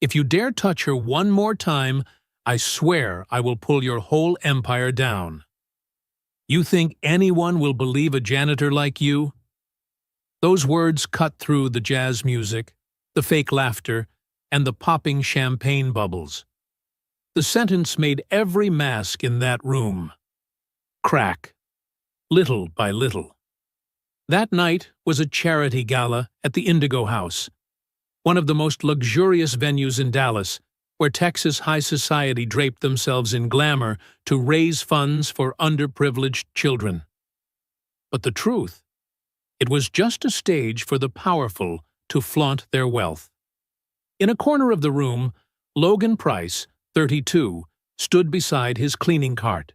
If you dare touch her one more time, I swear I will pull your whole empire down. You think anyone will believe a janitor like you?" Those words cut through the jazz music, the fake laughter, and the popping champagne bubbles. The sentence made every mask in that room crack, little by little. That night was a charity gala at the Indigo House, one of the most luxurious venues in Dallas, where Texas high society draped themselves in glamour to raise funds for underprivileged children. But the truth, it was just a stage for the powerful to flaunt their wealth. In a corner of the room, Logan Price, 32, stood beside his cleaning cart.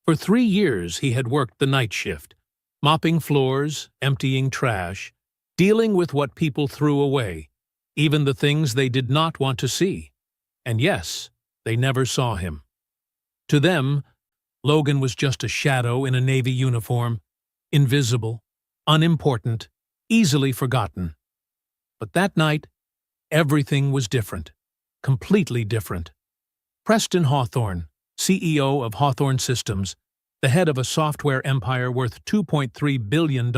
For 3 years he had worked the night shift, mopping floors, emptying trash, dealing with what people threw away, even the things they did not want to see. And yes, they never saw him. To them, Logan was just a shadow in a Navy uniform, invisible, unimportant, easily forgotten. But that night, everything was different, completely different. Preston Hawthorne, CEO of Hawthorne Systems, the head of a software empire worth $2.3 billion,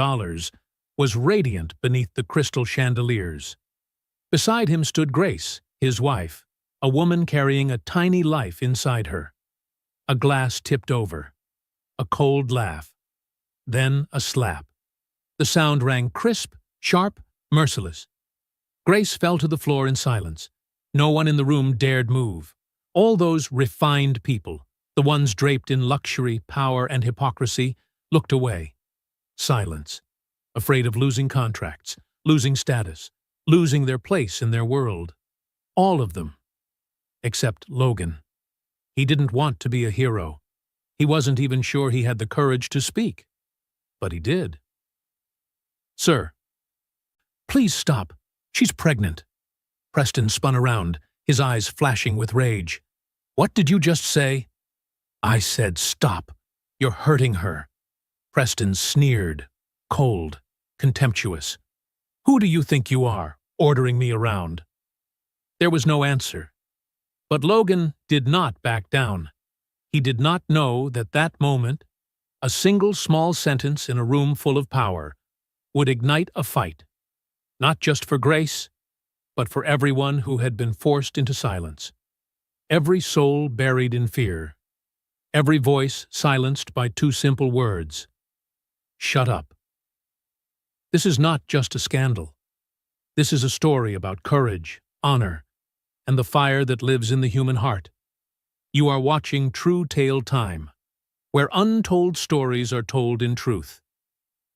was radiant beneath the crystal chandeliers. Beside him stood Grace, his wife, a woman carrying a tiny life inside her. A glass tipped over. A cold laugh. Then a slap. The sound rang crisp, sharp, merciless. Grace fell to the floor in silence. No one in the room dared move. All those refined people, the ones draped in luxury, power, and hypocrisy, looked away. Silence. Afraid of losing contracts, losing status, losing their place in their world. All of them. Except Logan. He didn't want to be a hero. He wasn't even sure he had the courage to speak. But he did. "Sir." "Please stop. She's pregnant." Preston spun around, his eyes flashing with rage. "What did you just say?" "I said stop. You're hurting her." Preston sneered, cold, contemptuous. "Who do you think you are, ordering me around?" There was no answer. But Logan did not back down. He did not know that that moment, a single small sentence in a room full of power, would ignite a fight, not just for Grace, but for everyone who had been forced into silence. Every soul buried in fear. Every voice silenced by 2 simple words. Shut up. This is not just a scandal. This is a story about courage, honor, and the fire that lives in the human heart. You are watching True Tale Time, where untold stories are told in truth.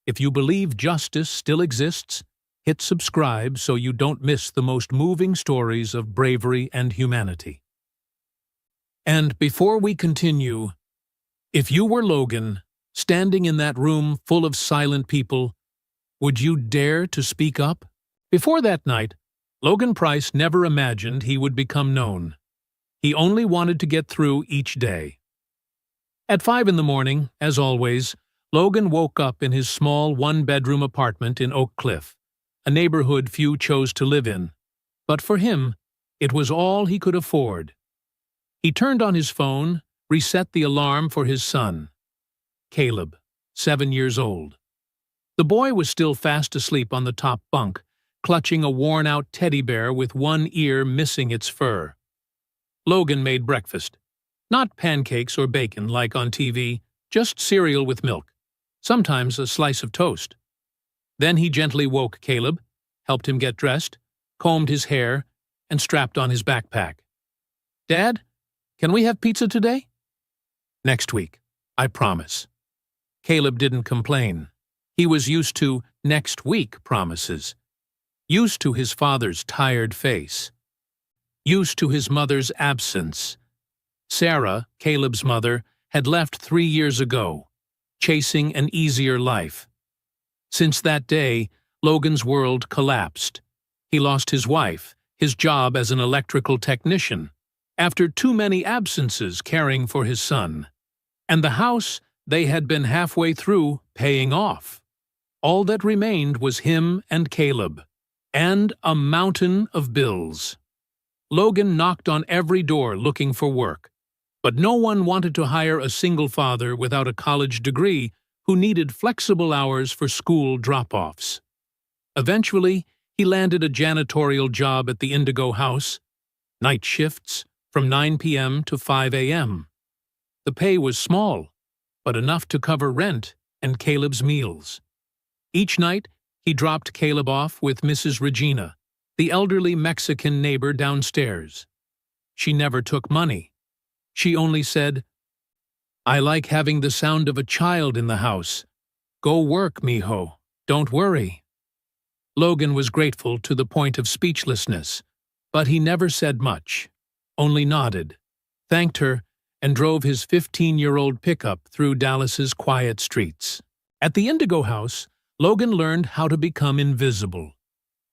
If you believe justice still exists, hit subscribe so you don't miss the most moving stories of bravery and humanity. And before we continue, if you were Logan, standing in that room full of silent people, would you dare to speak up? Before that night, Logan Price never imagined he would become known. He only wanted to get through each day. At 5 in the morning, as always, Logan woke up in his small 1-bedroom apartment in Oak Cliff, a neighborhood few chose to live in. But for him, it was all he could afford. He turned on his phone, reset the alarm for his son, Caleb, 7 years old. The boy was still fast asleep on the top bunk, clutching a worn-out teddy bear with one ear missing its fur. Logan made breakfast. Not pancakes or bacon like on TV, just cereal with milk, sometimes a slice of toast. Then he gently woke Caleb, helped him get dressed, combed his hair, and strapped on his backpack. "Dad, can we have pizza today?" "Next week, I promise." Caleb didn't complain. He was used to next week promises. Used to his father's tired face. Used to his mother's absence. Sarah, Caleb's mother, had left 3 years ago, chasing an easier life. Since that day, Logan's world collapsed. He lost his wife, his job as an electrical technician, after too many absences caring for his son, and the house they had been halfway through paying off. All that remained was him and Caleb, and a mountain of bills. Logan knocked on every door looking for work, but no one wanted to hire a single father without a college degree who needed flexible hours for school drop-offs. Eventually, he landed a janitorial job at the Indigo House, night shifts from 9 p.m. to 5 a.m. The pay was small, but enough to cover rent and Caleb's meals. Each night, he dropped Caleb off with Mrs. Regina, the elderly Mexican neighbor downstairs. She never took money. She only said, "I like having the sound of a child in the house. Go work, mijo. Don't worry." Logan was grateful to the point of speechlessness, but he never said much, only nodded, thanked her, and drove his 15-year-old pickup through Dallas's quiet streets. At the Indigo House, Logan learned how to become invisible.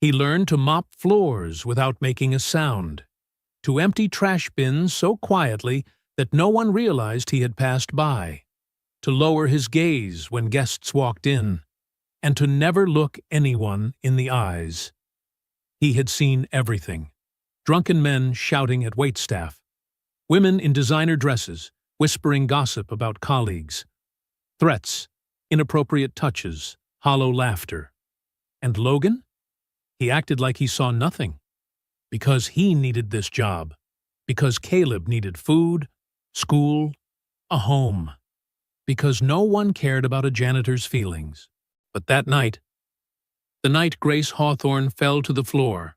He learned to mop floors without making a sound, to empty trash bins so quietly that no one realized he had passed by, to lower his gaze when guests walked in, and to never look anyone in the eyes. He had seen everything: drunken men shouting at waitstaff, women in designer dresses whispering gossip about colleagues, threats, inappropriate touches, hollow laughter. And Logan? He acted like he saw nothing. Because he needed this job. Because Caleb needed food, school, a home. Because no one cared about a janitor's feelings. But that night, the night Grace Hawthorne fell to the floor,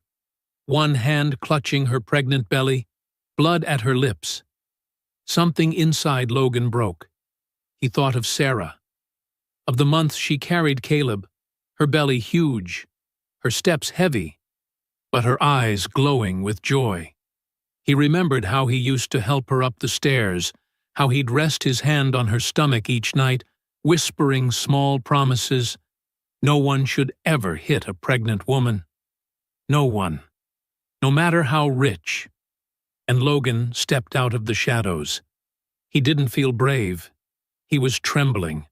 one hand clutching her pregnant belly, blood at her lips, something inside Logan broke. He thought of Sarah, of the month she carried Caleb, her belly huge, her steps heavy, but her eyes glowing with joy. He remembered how he used to help her up the stairs, how he'd rest his hand on her stomach each night, whispering small promises. No one should ever hit a pregnant woman. No one, no matter how rich. And Logan stepped out of the shadows. He didn't feel brave. He was trembling,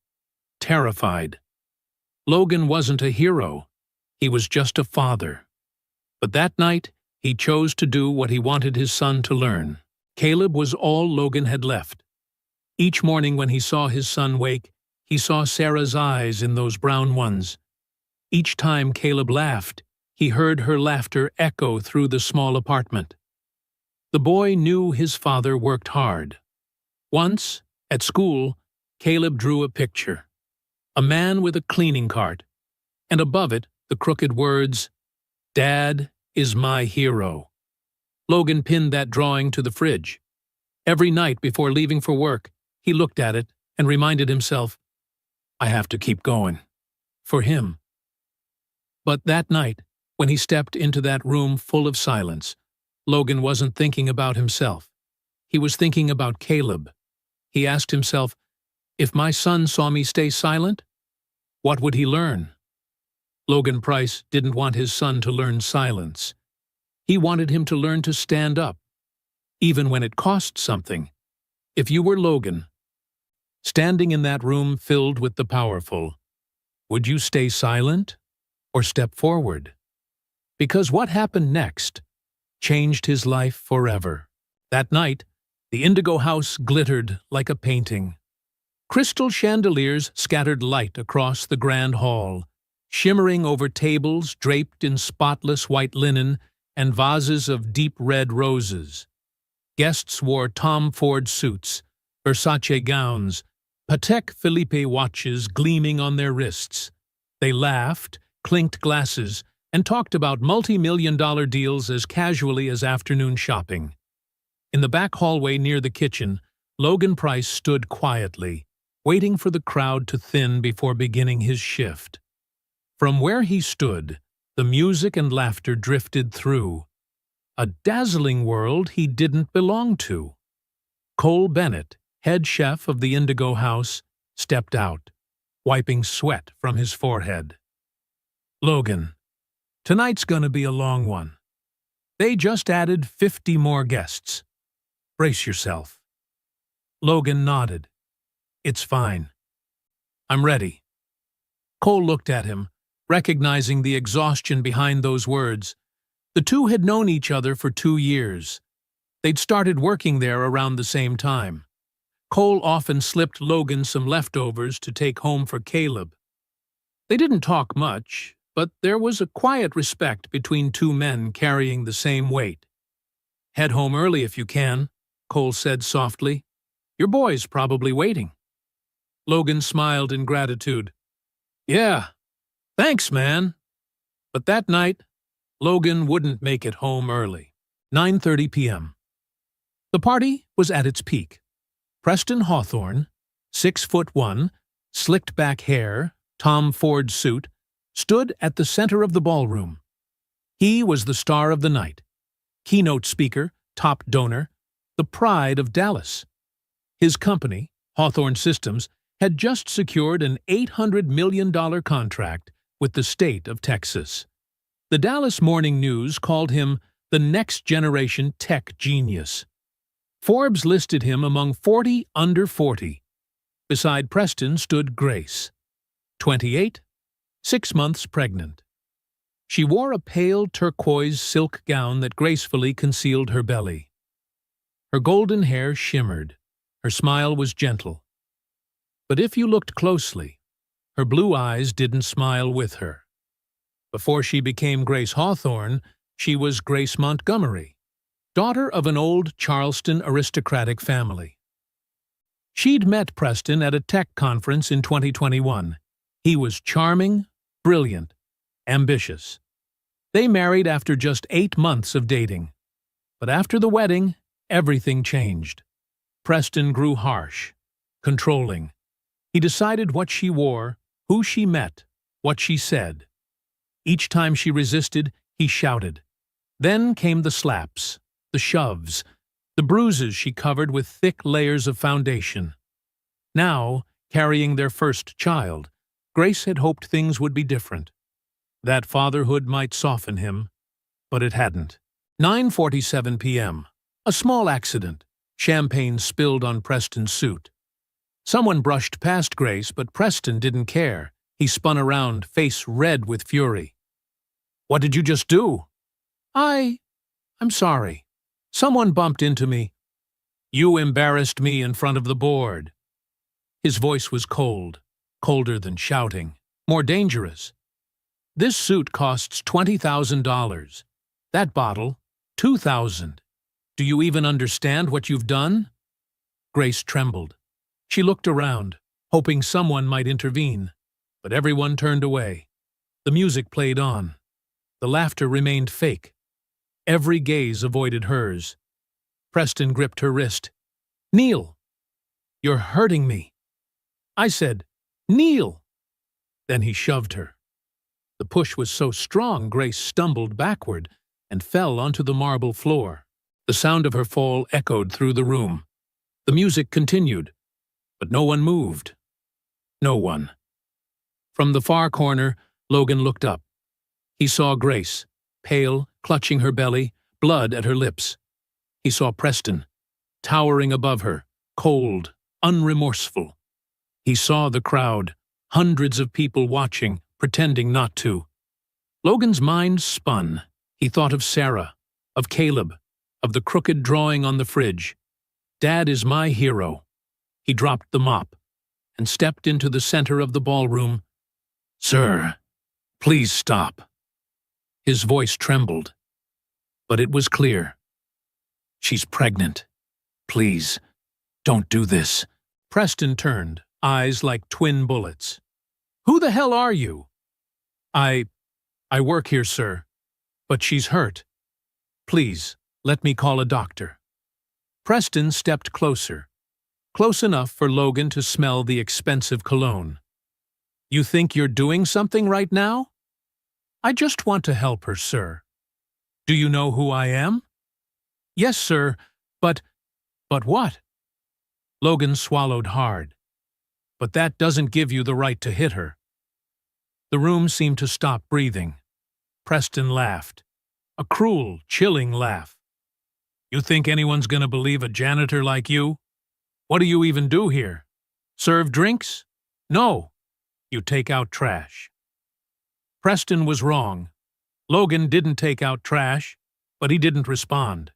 terrified. Logan wasn't a hero. He was just a father. But that night, he chose to do what he wanted his son to learn. Caleb was all Logan had left. Each morning when he saw his son wake, he saw Sarah's eyes in those brown ones. Each time Caleb laughed, he heard her laughter echo through the small apartment. The boy knew his father worked hard. Once, at school, Caleb drew a picture. A man with a cleaning cart, and above it the crooked words, "Dad is my hero." Logan pinned that drawing to the fridge. Every night before leaving for work, he looked at it and reminded himself, "I have to keep going. For him." But that night, when he stepped into that room full of silence, Logan wasn't thinking about himself. He was thinking about Caleb. He asked himself, if my son saw me stay silent, what would he learn? Logan Price didn't want his son to learn silence. He wanted him to learn to stand up, even when it cost something. If you were Logan, standing in that room filled with the powerful, would you stay silent or step forward? Because what happened next changed his life forever. That night, the Indigo House glittered like a painting. Crystal chandeliers scattered light across the grand hall, shimmering over tables draped in spotless white linen and vases of deep red roses. Guests wore Tom Ford suits, Versace gowns, Patek Philippe watches gleaming on their wrists. They laughed, clinked glasses, and talked about multi-million-dollar deals as casually as afternoon shopping. In the back hallway near the kitchen, Logan Price stood quietly, waiting for the crowd to thin before beginning his shift. From where he stood, the music and laughter drifted through. A dazzling world he didn't belong to. Cole Bennett, head chef of the Indigo House, stepped out, wiping sweat from his forehead. "Logan, tonight's gonna be a long one. They just added 50 more guests. Brace yourself." Logan nodded. "It's fine. I'm ready." Cole looked at him, recognizing the exhaustion behind those words. The two had known each other for 2 years. They'd started working there around the same time. Cole often slipped Logan some leftovers to take home for Caleb. They didn't talk much, but there was a quiet respect between two men carrying the same weight. "Head home early if you can," Cole said softly. "Your boy's probably waiting." Logan smiled in gratitude. "Yeah, thanks, man." But that night, Logan wouldn't make it home early. 9:30 p.m. The party was at its peak. Preston Hawthorne, 6'1", slicked back hair, Tom Ford suit, stood at the center of the ballroom. He was the star of the night, keynote speaker, top donor, the pride of Dallas. His company, Hawthorne Systems, had just secured an $800 million contract with the state of Texas. The Dallas Morning News called him the next-generation tech genius. Forbes listed him among 40 under 40. Beside Preston stood Grace, 28, 6 months pregnant. She wore a pale turquoise silk gown that gracefully concealed her belly. Her golden hair shimmered. Her smile was gentle. But if you looked closely, her blue eyes didn't smile with her. Before she became Grace Hawthorne, she was Grace Montgomery, daughter of an old Charleston aristocratic family. She'd met Preston at a tech conference in 2021. He was charming, brilliant, ambitious. They married after just 8 months of dating. But after the wedding, everything changed. Preston grew harsh, controlling. He decided what she wore, who she met, what she said. Each time she resisted, he shouted. Then came the slaps, the shoves, the bruises she covered with thick layers of foundation. Now, carrying their first child, Grace had hoped things would be different. That fatherhood might soften him, but it hadn't. 9:47 p.m. A small accident. Champagne spilled on Preston's suit. Someone brushed past Grace, but Preston didn't care. He spun around, face red with fury. "What did you just do?" I'm sorry. Someone bumped into me." "You embarrassed me in front of the board." His voice was cold, colder than shouting, more dangerous. "This suit costs $20,000. That bottle, $2,000. Do you even understand what you've done?" Grace trembled. She looked around, hoping someone might intervene, but everyone turned away. The music played on. The laughter remained fake. Every gaze avoided hers. Preston gripped her wrist. "Kneel! You're hurting me." I said, "Kneel!" Then he shoved her. The push was so strong Grace stumbled backward and fell onto the marble floor. The sound of her fall echoed through the room. The music continued, but no one moved. No one. From the far corner, Logan looked up. He saw Grace, pale, clutching her belly, blood at her lips. He saw Preston, towering above her, cold, unremorseful. He saw the crowd, hundreds of people watching, pretending not to. Logan's mind spun. He thought of Sarah, of Caleb, of the crooked drawing on the fridge. "Dad is my hero." He dropped the mop and stepped into the center of the ballroom. "Sir, please stop." His voice trembled, but it was clear. "She's pregnant. Please, don't do this." Preston turned, eyes like twin bullets. "Who the hell are you?" I work here, sir, but she's hurt. Please, let me call a doctor." Preston stepped closer, close enough for Logan to smell the expensive cologne. "You think you're doing something right now?" "I just want to help her, sir." "Do you know who I am?" "Yes, sir, but what?" Logan swallowed hard. "But that doesn't give you the right to hit her." The room seemed to stop breathing. Preston laughed. A cruel, chilling laugh. "You think anyone's gonna believe a janitor like you? What do you even do here? Serve drinks? No, you take out trash." Preston was wrong. Logan didn't take out trash, but he didn't respond.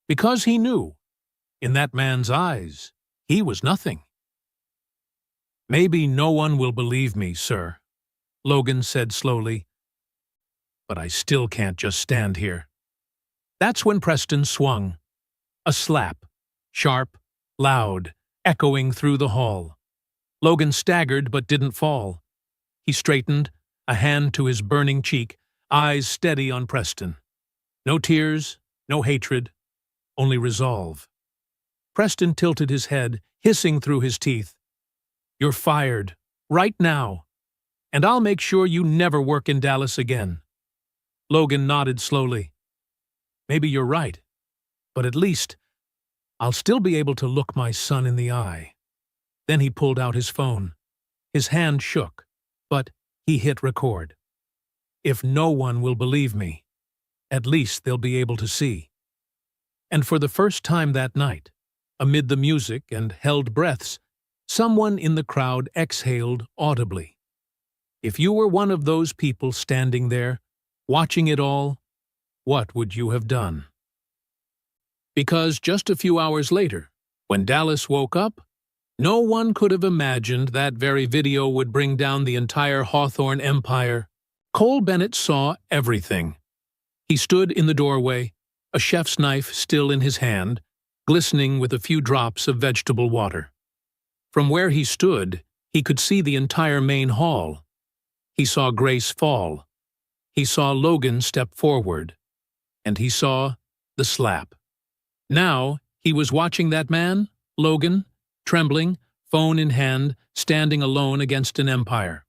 Because he knew, in that man's eyes, he was nothing. "Maybe no one will believe me, sir," Logan said slowly, "but I still can't just stand here." That's when Preston swung. A slap, sharp, loud, echoing through the hall. Logan staggered but didn't fall. He straightened, a hand to his burning cheek, eyes steady on Preston. No tears, no hatred, only resolve. Preston tilted his head, hissing through his teeth. "You're fired, right now, and I'll make sure you never work in Dallas again." Logan nodded slowly. "Maybe you're right, but at least I'll still be able to look my son in the eye." Then he pulled out his phone. His hand shook, but he hit record. "If no one will believe me, at least they'll be able to see." And for the first time that night, amid the music and held breaths, someone in the crowd exhaled audibly. If you were one of those people standing there, watching it all, what would you have done? Because just a few hours later, when Dallas woke up, no one could have imagined that very video would bring down the entire Hawthorne empire. Cole Bennett saw everything. He stood in the doorway, a chef's knife still in his hand, glistening with a few drops of vegetable water. From where he stood, he could see the entire main hall. He saw Grace fall. He saw Logan step forward. And he saw the slap. Now, he was watching that man, Logan, trembling, phone in hand, standing alone against an empire.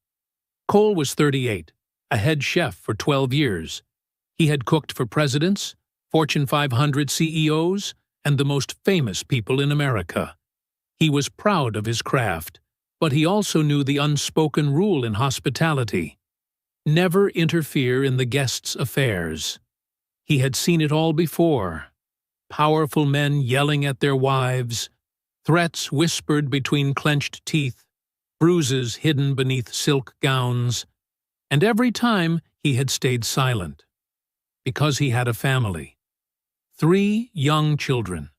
Cole was 38, a head chef for 12 years. He had cooked for presidents, Fortune 500 CEOs, and the most famous people in America. He was proud of his craft, but he also knew the unspoken rule in hospitality: never interfere in the guests' affairs. He had seen it all before: powerful men yelling at their wives, threats whispered between clenched teeth, bruises hidden beneath silk gowns, and every time he had stayed silent. Because he had a family. 3 young children.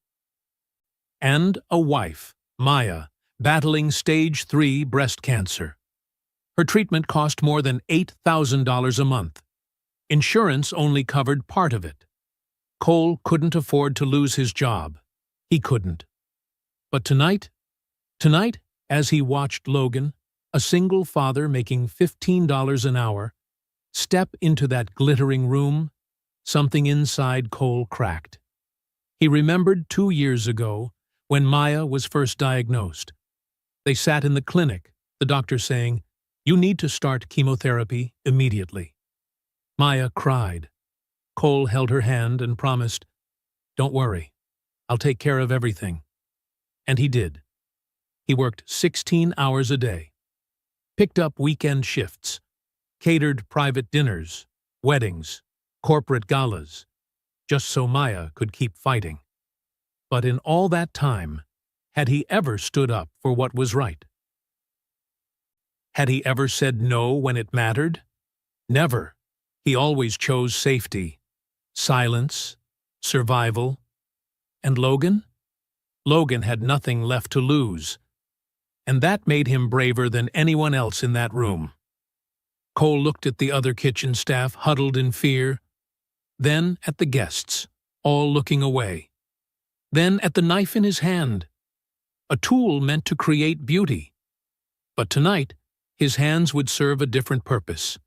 And a wife, Maya, battling stage 3 breast cancer. Her treatment cost more than $8,000 a month. Insurance only covered part of it. Cole couldn't afford to lose his job. He couldn't. But tonight, as he watched Logan, a single father making $15 an hour, step into that glittering room, something inside Cole cracked. He remembered 2 years ago, when Maya was first diagnosed. They sat in the clinic, the doctor saying, "You need to start chemotherapy immediately." Maya cried. Cole held her hand and promised, "Don't worry, I'll take care of everything." And he did. He worked 16 hours a day, picked up weekend shifts, catered private dinners, weddings, corporate galas, just so Maya could keep fighting. But in all that time, had he ever stood up for what was right? Had he ever said no when it mattered? Never. He always chose safety, silence, survival. And Logan? Logan had nothing left to lose. And that made him braver than anyone else in that room. Cole looked at the other kitchen staff huddled in fear, then at the guests, all looking away, then at the knife in his hand, a tool meant to create beauty. But tonight, his hands would serve a different purpose.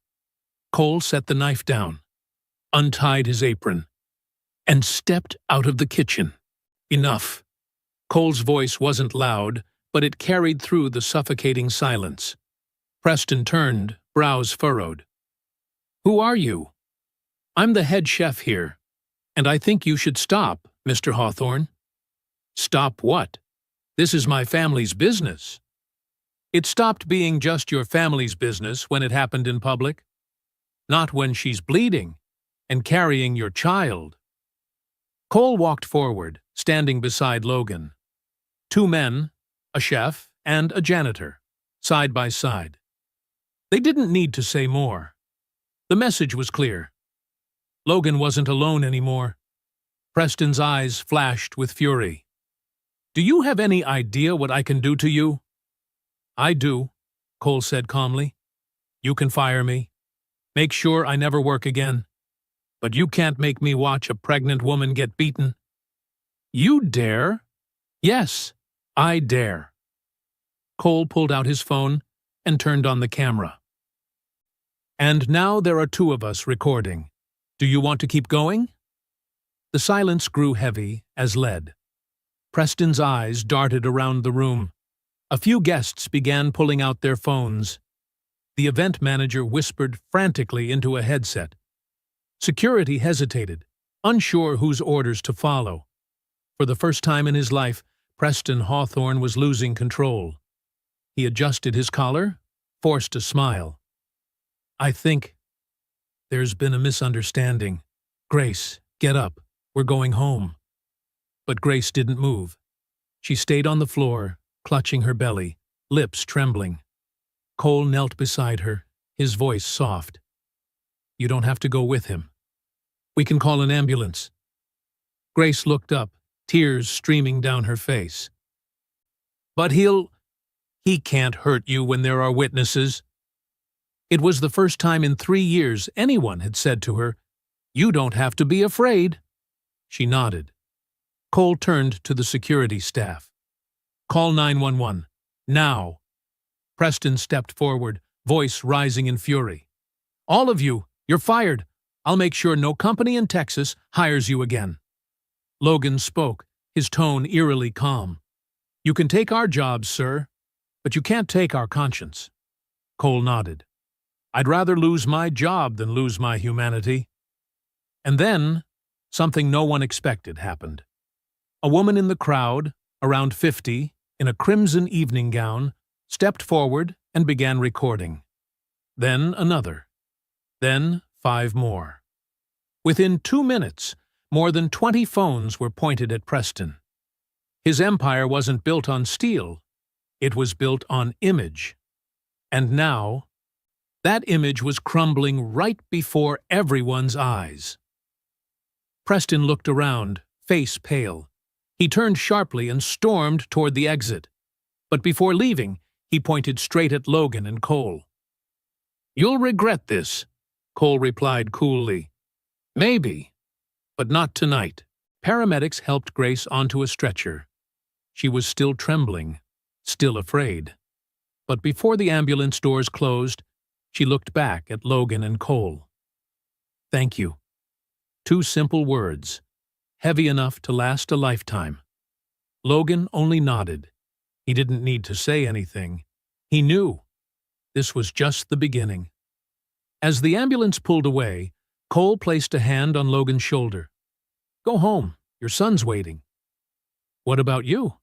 Cole set the knife down, untied his apron, and stepped out of the kitchen. Enough. Cole's voice wasn't loud, but it carried through the suffocating silence. Preston turned, brows furrowed. "Who are you?" "I'm the head chef here, and I think you should stop, Mr. Hawthorne." "Stop what? This is my family's business." "It stopped being just your family's business when it happened in public. Not when she's bleeding and carrying your child." Cole walked forward, standing beside Logan. 2 men, a chef and a janitor, side by side. They didn't need to say more. The message was clear. Logan wasn't alone anymore. Preston's eyes flashed with fury. "Do you have any idea what I can do to you?" "I do," Cole said calmly. "You can fire me. Make sure I never work again. But you can't make me watch a pregnant woman get beaten." "You dare?" "Yes, I dare." Cole pulled out his phone and turned on the camera. "And now there are two of us recording. Do you want to keep going?" The silence grew heavy as lead. Preston's eyes darted around the room. A few guests began pulling out their phones. The event manager whispered frantically into a headset. Security hesitated, unsure whose orders to follow. For the first time in his life, Preston Hawthorne was losing control. He adjusted his collar, forced a smile. "I think there's been a misunderstanding. Grace, get up. We're going home." But Grace didn't move. She stayed on the floor, clutching her belly, lips trembling. Cole knelt beside her, his voice soft. "You don't have to go with him. We can call an ambulance." Grace looked up, tears streaming down her face. "But he can't hurt you when there are witnesses." It was the first time in 3 years anyone had said to her, "You don't have to be afraid." She nodded. Cole turned to the security staff. "Call 911. Now." Preston stepped forward, voice rising in fury. "All of you, you're fired. I'll make sure no company in Texas hires you again." Logan spoke, his tone eerily calm. "You can take our jobs, sir, but you can't take our conscience." Cole nodded. "I'd rather lose my job than lose my humanity." And then, something no one expected happened. A woman in the crowd, around 50, in a crimson evening gown, stepped forward and began recording. Then another. Then 5 more. Within 2 minutes, more than 20 phones were pointed at Preston. His empire wasn't built on steel. It was built on image. And now, that image was crumbling right before everyone's eyes. Preston looked around, face pale. He turned sharply and stormed toward the exit. But before leaving, he pointed straight at Logan and Cole. "You'll regret this," Cole replied coolly. "Maybe, but not tonight." Paramedics helped Grace onto a stretcher. She was still trembling, still afraid. But before the ambulance doors closed, she looked back at Logan and Cole. "Thank you." 2 simple words, heavy enough to last a lifetime. Logan only nodded. He didn't need to say anything. He knew. This was just the beginning. As the ambulance pulled away, Cole placed a hand on Logan's shoulder. "Go home. Your son's waiting." "What about you?"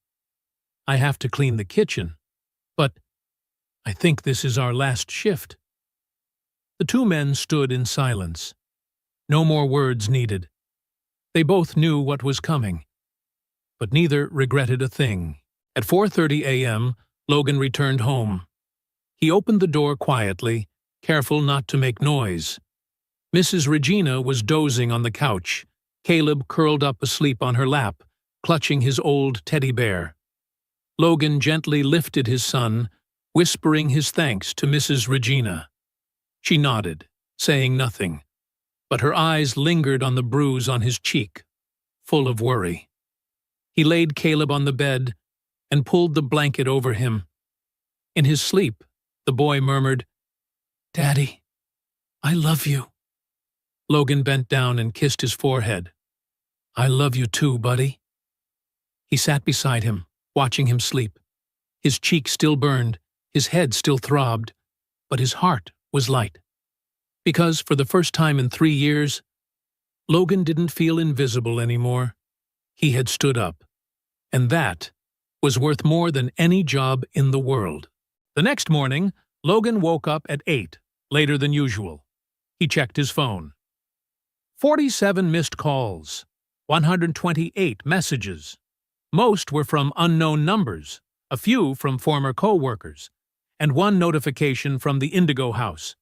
"I have to clean the kitchen. But I think this is our last shift." The 2 men stood in silence. No more words needed. They both knew what was coming. But neither regretted a thing. At 4:30 a.m., Logan returned home. He opened the door quietly, careful not to make noise. Mrs. Regina was dozing on the couch, Caleb curled up asleep on her lap, clutching his old teddy bear. Logan gently lifted his son, whispering his thanks to Mrs. Regina. She nodded, saying nothing, but her eyes lingered on the bruise on his cheek, full of worry. He laid Caleb on the bed and pulled the blanket over him. In his sleep, the boy murmured, "Daddy, I love you." Logan bent down and kissed his forehead. "I love you too, buddy." He sat beside him, watching him sleep. His cheek still burned, his head still throbbed, but his heart was light. Because for the first time in 3 years, Logan didn't feel invisible anymore. He had stood up. And that was worth more than any job in the world. The next morning, Logan woke up at 8, later than usual. He checked his phone. 47 missed calls, 128 messages. Most were from unknown numbers, a few from former co-workers, and one notification from the Indigo House.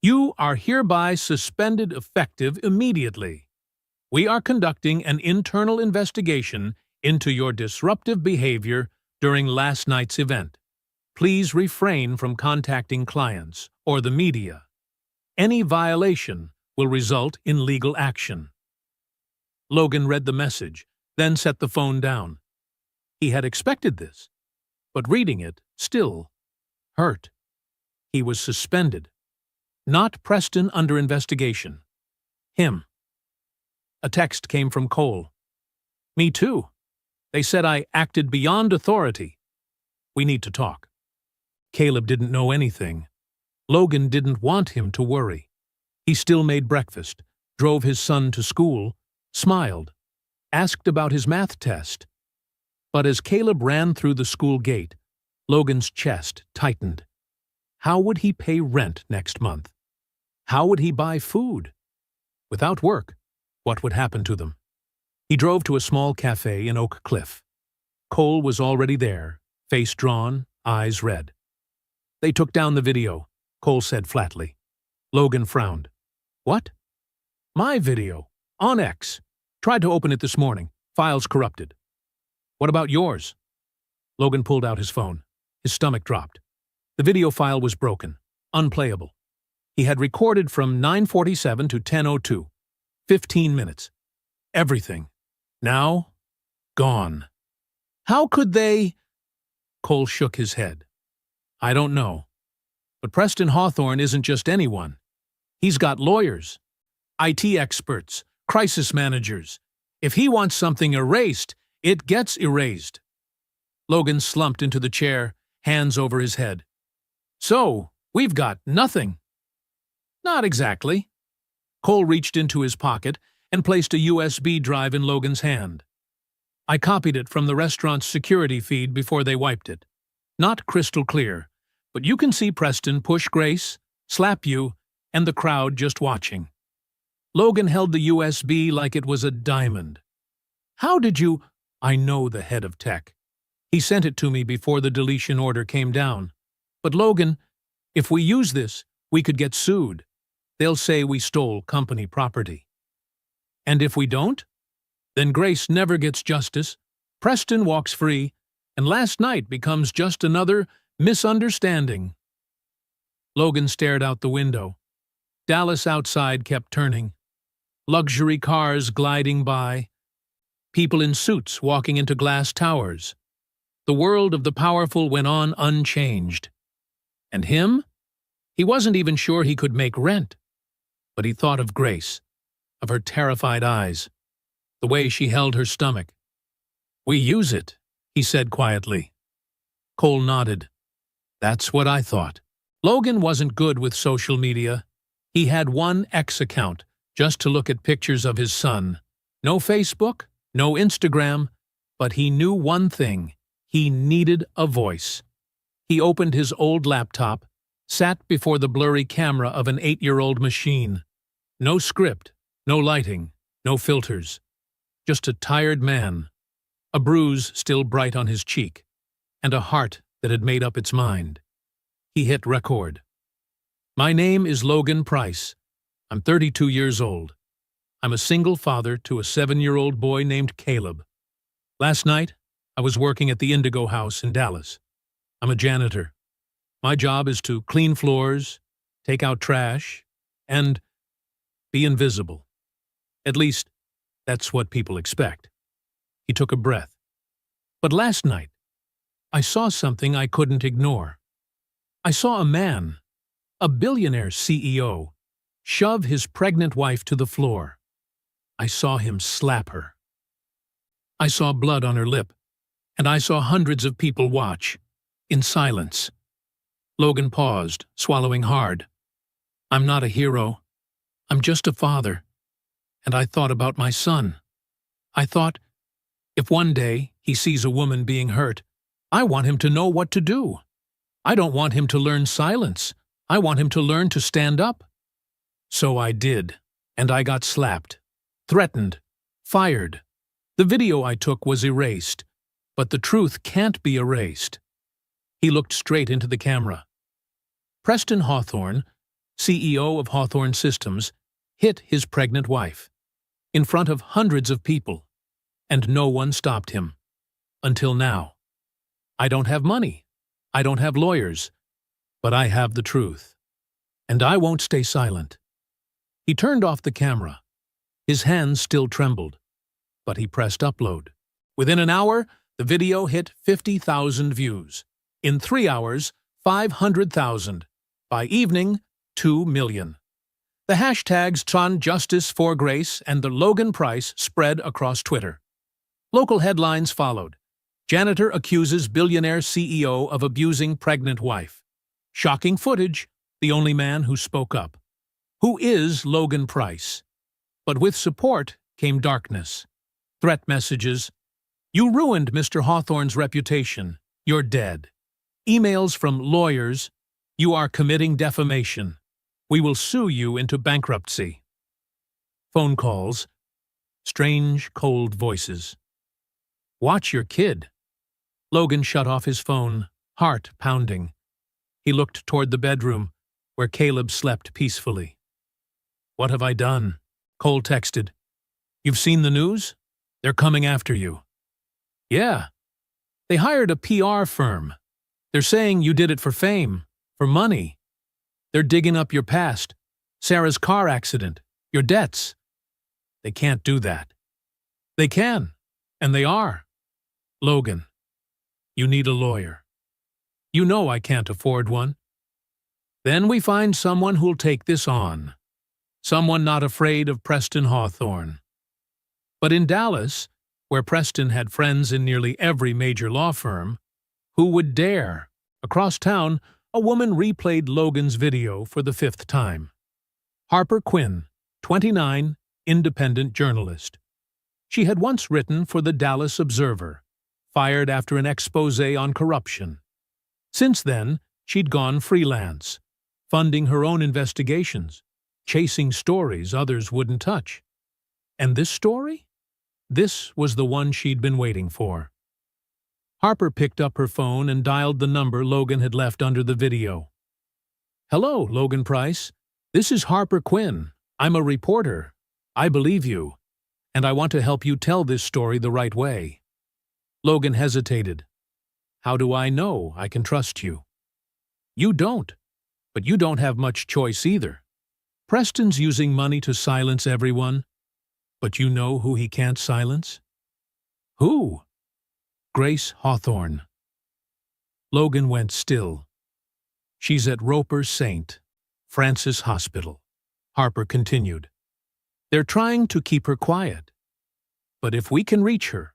You are hereby suspended effective immediately. We are conducting an internal investigation into your disruptive behavior during last night's event. Please refrain from contacting clients or the media. Any violation will result in legal action. Logan read the message, then set the phone down. He had expected this, but reading it still hurt. He was suspended. Not Preston under investigation. Him. A text came from Cole. Me too. They said I acted beyond authority. We need to talk. Caleb didn't know anything. Logan didn't want him to worry. He still made breakfast, drove his son to school, smiled, asked about his math test. But as Caleb ran through the school gate, Logan's chest tightened. How would he pay rent next month? How would he buy food? Without work, what would happen to them? He drove to a small cafe in Oak Cliff. Cole was already there, face drawn, eyes red. They took down the video, Cole said flatly. Logan frowned. What? My video. On X. Tried to open it this morning. Files corrupted. What about yours? Logan pulled out his phone. His stomach dropped. The video file was broken, unplayable. He had recorded from 9:47 to 10:02. 15 minutes. Everything. Now, gone. How could they? Cole shook his head. I don't know. But Preston Hawthorne isn't just anyone. He's got lawyers, IT experts, crisis managers. If he wants something erased, it gets erased. Logan slumped into the chair, hands over his head. So, we've got nothing. Not exactly. Cole reached into his pocket and placed a USB drive in Logan's hand. I copied it from the restaurant's security feed before they wiped it. Not crystal clear, but you can see Preston push Grace, slap you, and the crowd just watching. Logan held the USB like it was a diamond. How did you? I know the head of tech. He sent it to me before the deletion order came down. But Logan, if we use this, we could get sued. They'll say we stole company property. And if we don't? Then Grace never gets justice, Preston walks free, and last night becomes just another misunderstanding. Logan stared out the window. Dallas outside kept turning. Luxury cars gliding by. People in suits walking into glass towers. The world of the powerful went on unchanged. And him? He wasn't even sure he could make rent. But he thought of Grace, of her terrified eyes, the way she held her stomach. We use it, he said quietly. Cole nodded. That's what I thought. Logan wasn't good with social media. He had one X account, just to look at pictures of his son. No Facebook, no Instagram, but he knew one thing. He needed a voice. He opened his old laptop, sat before the blurry camera of an 8-year-old machine. No script, no lighting, no filters. Just a tired man, a bruise still bright on his cheek, and a heart that had made up its mind. He hit record. My name is Logan Price. I'm 32 years old. I'm a single father to a 7-year-old boy named Caleb. Last night, I was working at the Indigo House in Dallas. I'm a janitor. My job is to clean floors, take out trash, and be invisible. At least, that's what people expect. He took a breath. But last night, I saw something I couldn't ignore. I saw a man, a billionaire CEO, shove his pregnant wife to the floor. I saw him slap her. I saw blood on her lip, and I saw hundreds of people watch, in silence. Logan paused, swallowing hard. I'm not a hero. I'm just a father. And I thought about my son. I thought, if one day he sees a woman being hurt, I want him to know what to do. I don't want him to learn silence. I want him to learn to stand up. So I did, and I got slapped, threatened, fired. The video I took was erased, but the truth can't be erased. He looked straight into the camera. Preston Hawthorne, CEO of Hawthorne Systems, hit his pregnant wife in front of hundreds of people, and no one stopped him. Until now. I don't have money. I don't have lawyers. But I have the truth. And I won't stay silent. He turned off the camera. His hands still trembled. But he pressed upload. Within an hour, the video hit 50,000 views. In 3 hours, 500,000. By evening, 2 million. The hashtags #JusticeForGrace and the Logan Price spread across Twitter. Local headlines followed. Janitor accuses billionaire CEO of abusing pregnant wife. Shocking footage, the only man who spoke up. Who is Logan Price? But with support came darkness. Threat messages. You ruined Mr. Hawthorne's reputation. You're dead. Emails from lawyers. You are committing defamation. We will sue you into bankruptcy. Phone calls. Strange, cold voices. Watch your kid. Logan shut off his phone, heart pounding. He looked toward the bedroom, where Caleb slept peacefully. What have I done? Cole texted. You've seen the news? They're coming after you. Yeah. They hired a PR firm. They're saying you did it for fame, for money. They're digging up your past, Sarah's car accident, your debts. They can't do that. They can, and they are. Logan, you need a lawyer. You know I can't afford one. Then we find someone who'll take this on. Someone not afraid of Preston Hawthorne. But in Dallas, where Preston had friends in nearly every major law firm, who would dare? Across town, a woman replayed Logan's video for the 5th time. Harper Quinn, 29, independent journalist. She had once written for the Dallas Observer, fired after an expose on corruption. Since then, she'd gone freelance, funding her own investigations, chasing stories others wouldn't touch. And this story? This was the one she'd been waiting for. Harper picked up her phone and dialed the number Logan had left under the video. Hello, Logan Price. This is Harper Quinn. I'm a reporter. I believe you. And I want to help you tell this story the right way. Logan hesitated. How do I know I can trust you? You don't. But you don't have much choice either. Preston's using money to silence everyone. But you know who he can't silence? Who? Grace Hawthorne. Logan went still. She's at Roper St. Francis Hospital. Harper continued. They're trying to keep her quiet. But if we can reach her,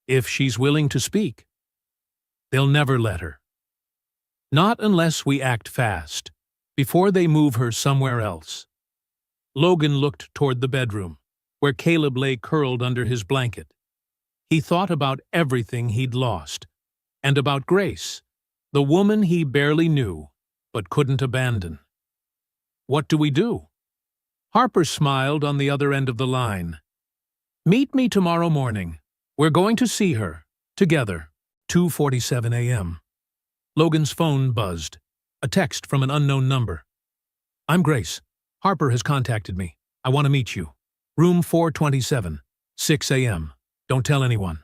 if she's willing to speak, they'll never let her. Not unless we act fast, before they move her somewhere else. Logan looked toward the bedroom, where Caleb lay curled under his blanket. He thought about everything he'd lost, and about Grace, the woman he barely knew, but couldn't abandon. What do we do? Harper smiled on the other end of the line. Meet me tomorrow morning. We're going to see her, together, 2:47 a.m. Logan's phone buzzed. A text from an unknown number. I'm Grace. Harper has contacted me. I want to meet you. Room 427, 6 a.m. Don't tell anyone.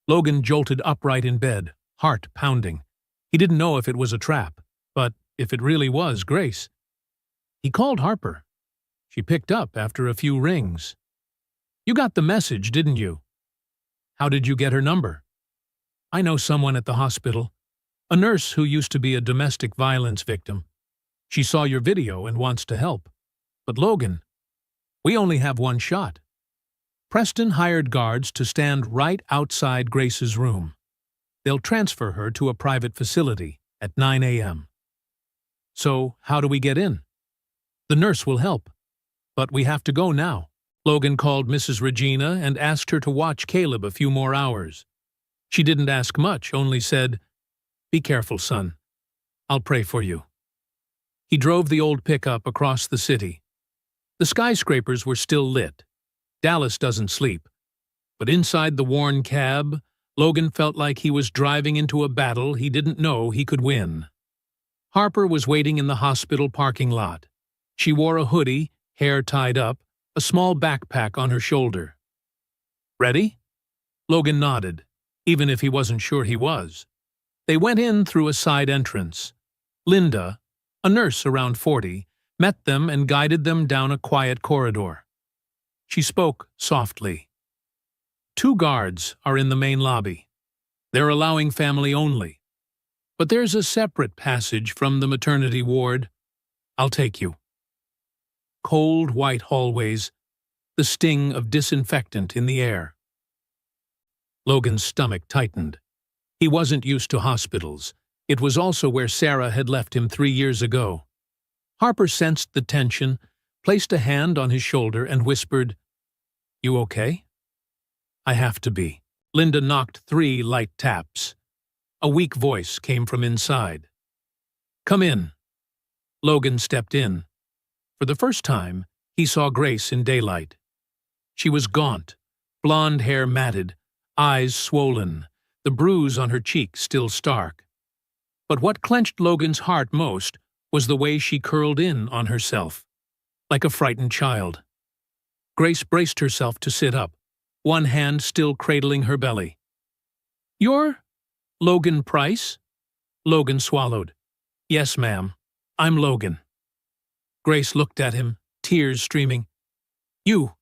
Logan jolted upright in bed, heart pounding. He didn't know if it was a trap, but if it really was Grace. He called Harper. She picked up after a few rings. You got the message, didn't you? How did you get her number? I know someone at the hospital, a nurse who used to be a domestic violence victim. She saw your video and wants to help. But Logan, we only have one shot. Preston hired guards to stand right outside Grace's room. They'll transfer her to a private facility at 9 a.m. So, how do we get in? The nurse will help. But we have to go now. Logan called Mrs. Regina and asked her to watch Caleb a few more hours. She didn't ask much, only said, Be careful, son. I'll pray for you. He drove the old pickup across the city. The skyscrapers were still lit. Dallas doesn't sleep. But inside the worn cab, Logan felt like he was driving into a battle he didn't know he could win. Harper was waiting in the hospital parking lot. She wore a hoodie, hair tied up, a small backpack on her shoulder. "Ready?" Logan nodded, even if he wasn't sure he was. They went in through a side entrance. Linda, a nurse around 40, met them and guided them down a quiet corridor. She spoke softly. "Two guards are in the main lobby. They're allowing family only. But there's a separate passage from the maternity ward. I'll take you." Cold white hallways, the sting of disinfectant in the air. Logan's stomach tightened. He wasn't used to hospitals. It was also where Sarah had left him 3 years ago. Harper sensed the tension, placed a hand on his shoulder, and whispered, "You okay?" "I have to be." Linda knocked 3 light taps. A weak voice came from inside. "Come in." Logan stepped in. For the first time, he saw Grace in daylight. She was gaunt, blonde hair matted, eyes swollen, the bruise on her cheek still stark. But what clenched Logan's heart most was the way she curled in on herself, like a frightened child. Grace braced herself to sit up, one hand still cradling her belly. "You're Logan Price?" Logan swallowed. "Yes, ma'am. I'm Logan." Grace looked at him, tears streaming. You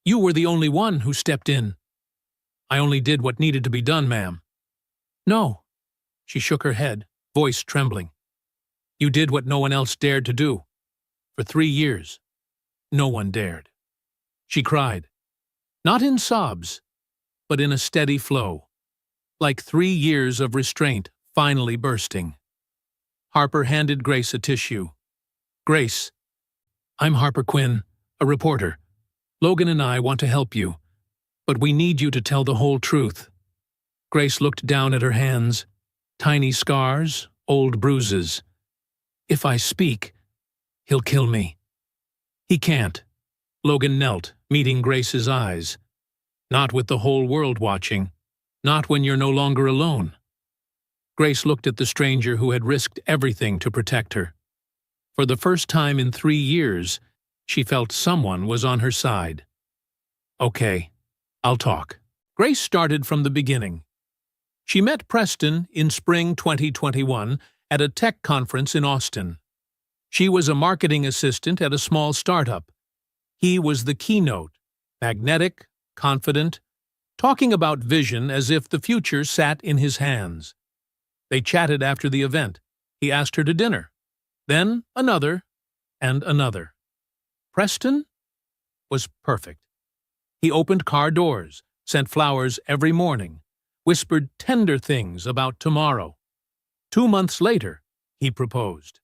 were the only one who stepped in." "I only did what needed to be done, ma'am." "No." She shook her head, voice trembling. "You did what no one else dared to do. For 3 years, no one dared." She cried, not in sobs, but in a steady flow, like 3 years of restraint finally bursting. Harper handed Grace a tissue. "Grace, I'm Harper Quinn, a reporter. Logan and I want to help you, but we need you to tell the whole truth." Grace looked down at her hands, tiny scars, old bruises. "If I speak, he'll kill me." "He can't." Logan knelt, meeting Grace's eyes. "Not with the whole world watching. Not when you're no longer alone." Grace looked at the stranger who had risked everything to protect her. For the first time in 3 years, she felt someone was on her side. "Okay, I'll talk." Grace started from the beginning. She met Preston in spring 2021 at a tech conference in Austin. She was a marketing assistant at a small startup. He was the keynote, magnetic, confident, talking about vision as if the future sat in his hands. They chatted after the event. He asked her to dinner. Then another, and another. Preston was perfect. He opened car doors, sent flowers every morning, whispered tender things about tomorrow. 2 months later, he proposed.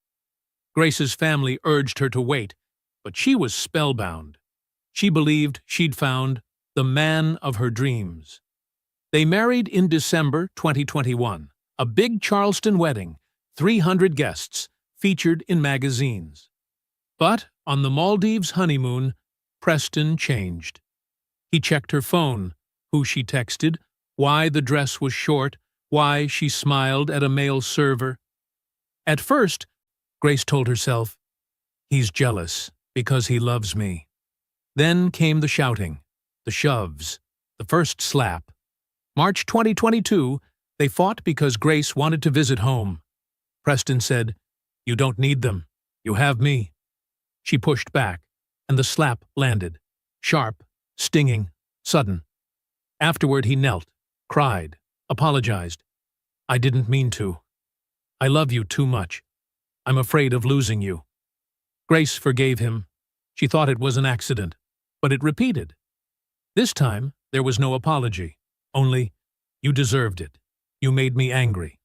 Grace's family urged her to wait, but she was spellbound. She believed she'd found the man of her dreams. They married in December 2021, a big Charleston wedding, 300 guests, featured in magazines. But on the Maldives honeymoon, Preston changed. He checked her phone, who she texted, why the dress was short, why she smiled at a male server. At first, Grace told herself, "He's jealous because he loves me." Then came the shouting, the shoves, the first slap. March 2022, they fought because Grace wanted to visit home. Preston said, "You don't need them. You have me." She pushed back, and the slap landed. Sharp, stinging, sudden. Afterward he knelt, cried, apologized. "I didn't mean to. I love you too much. I'm afraid of losing you." Grace forgave him. She thought it was an accident, but it repeated. This time, there was no apology, only, "You deserved it. You made me angry."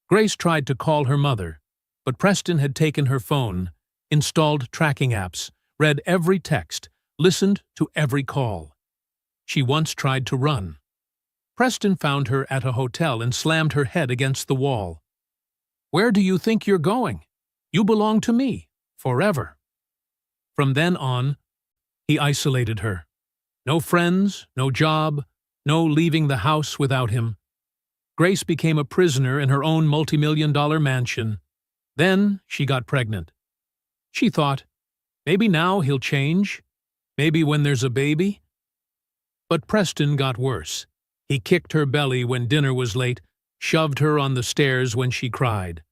Grace tried to call her mother, but Preston had taken her phone, installed tracking apps, read every text, listened to every call. She once tried to run. Preston found her at a hotel and slammed her head against the wall. "Where do you think you're going? You belong to me, forever." From then on, he isolated her. No friends, no job, no leaving the house without him. Grace became a prisoner in her own multi-million-dollar mansion. Then she got pregnant. She thought, maybe now he'll change, maybe when there's a baby. But Preston got worse. He kicked her belly when dinner was late, shoved her on the stairs when she cried,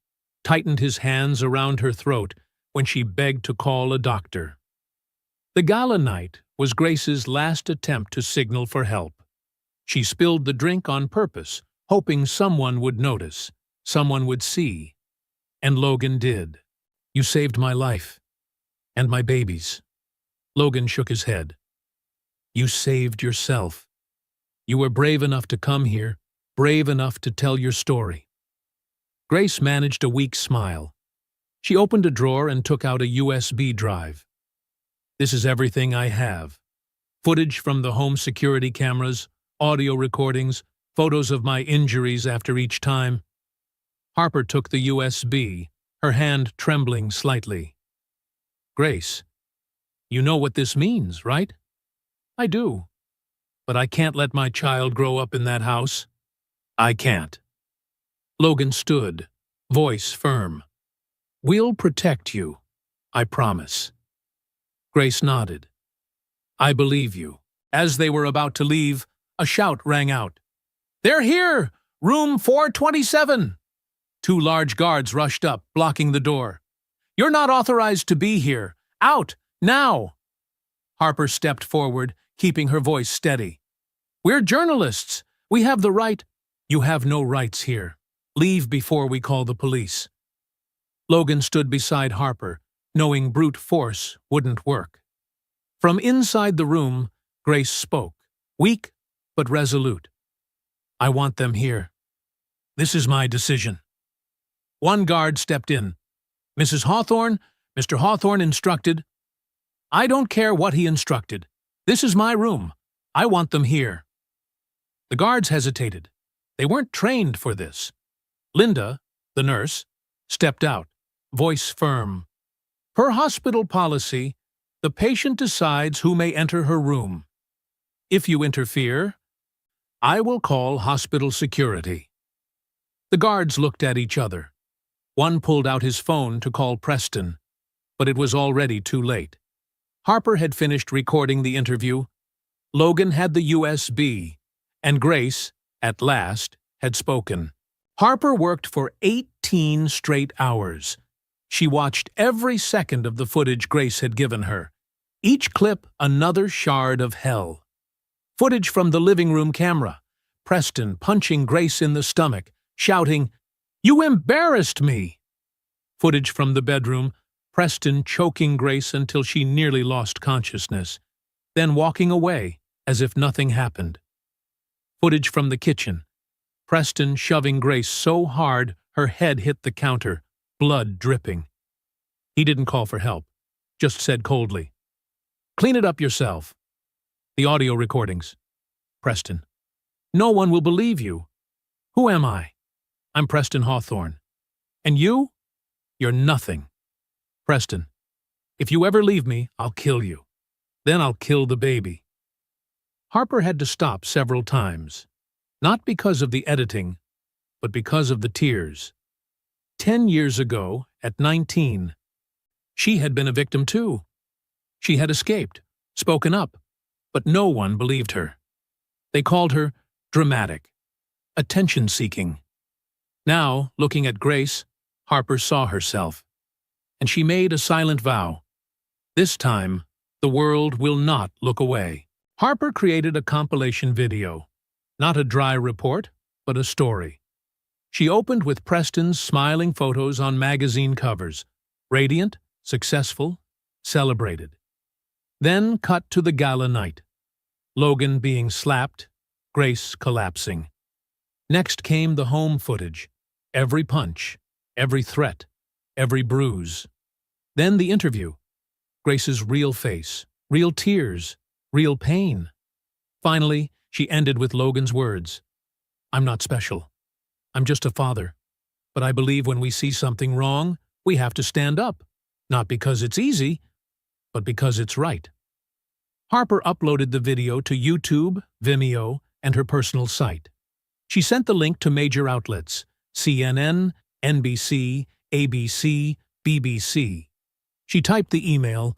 tightened his hands around her throat when she begged to call a doctor. The gala night was Grace's last attempt to signal for help. She spilled the drink on purpose, hoping someone would notice, someone would see. And Logan did. "You saved my life. And my baby's." Logan shook his head. "You saved yourself. You were brave enough to come here, brave enough to tell your story." Grace managed a weak smile. She opened a drawer and took out a USB drive. "This is everything I have. Footage from the home security cameras, audio recordings, photos of my injuries after each time." Harper took the USB, her hand trembling slightly. "Grace, you know what this means, right?" "I do. But I can't let my child grow up in that house. I can't." Logan stood, voice firm. "We'll protect you. I promise." Grace nodded. "I believe you." As they were about to leave, a shout rang out. "They're here! Room 427! Two large guards rushed up, blocking the door. "You're not authorized to be here. Out, now!" Harper stepped forward, keeping her voice steady. "We're journalists. We have the right—" "You have no rights here. Leave before we call the police." Logan stood beside Harper, knowing brute force wouldn't work. From inside the room, Grace spoke, weak but resolute. "I want them here. This is my decision." One guard stepped in. "Mrs. Hawthorne, Mr. Hawthorne instructed—" "I don't care what he instructed. This is my room. I want them here." The guards hesitated. They weren't trained for this. Linda, the nurse, stepped out, voice firm. "Per hospital policy, the patient decides who may enter her room. If you interfere, I will call hospital security." The guards looked at each other. One pulled out his phone to call Preston, but it was already too late. Harper had finished recording the interview. Logan had the USB, and Grace, at last, had spoken. Harper worked for 18 straight hours. She watched every second of the footage Grace had given her, each clip another shard of hell. Footage from the living room camera, Preston punching Grace in the stomach, shouting, "You embarrassed me!" Footage from the bedroom, Preston choking Grace until she nearly lost consciousness, then walking away as if nothing happened. Footage from the kitchen, Preston shoving Grace so hard her head hit the counter, blood dripping. He didn't call for help, just said coldly, "Clean it up yourself." The audio recordings. Preston, "No one will believe you." "Who am I?" "I'm Preston Hawthorne." "And you?" "You're nothing." Preston, "If you ever leave me, I'll kill you. Then I'll kill the baby." Harper had to stop several times, not because of the editing, but because of the tears. 10 years ago, at 19, she had been a victim too. She had escaped, spoken up, but no one believed her. They called her dramatic, attention-seeking. Now, looking at Grace, Harper saw herself, and she made a silent vow. This time, the world will not look away. Harper created a compilation video, not a dry report, but a story. She opened with Preston's smiling photos on magazine covers, radiant, successful, celebrated. Then cut to the gala night. Logan being slapped, Grace collapsing. Next came the home footage, every punch, every threat, every bruise. Then the interview, Grace's real face, real tears, real pain. Finally, she ended with Logan's words, "I'm not special. I'm just a father. But I believe when we see something wrong, we have to stand up. Not because it's easy, but because it's right." Harper uploaded the video to YouTube, Vimeo, and her personal site. She sent the link to major outlets, CNN, NBC, ABC, BBC. She typed the email,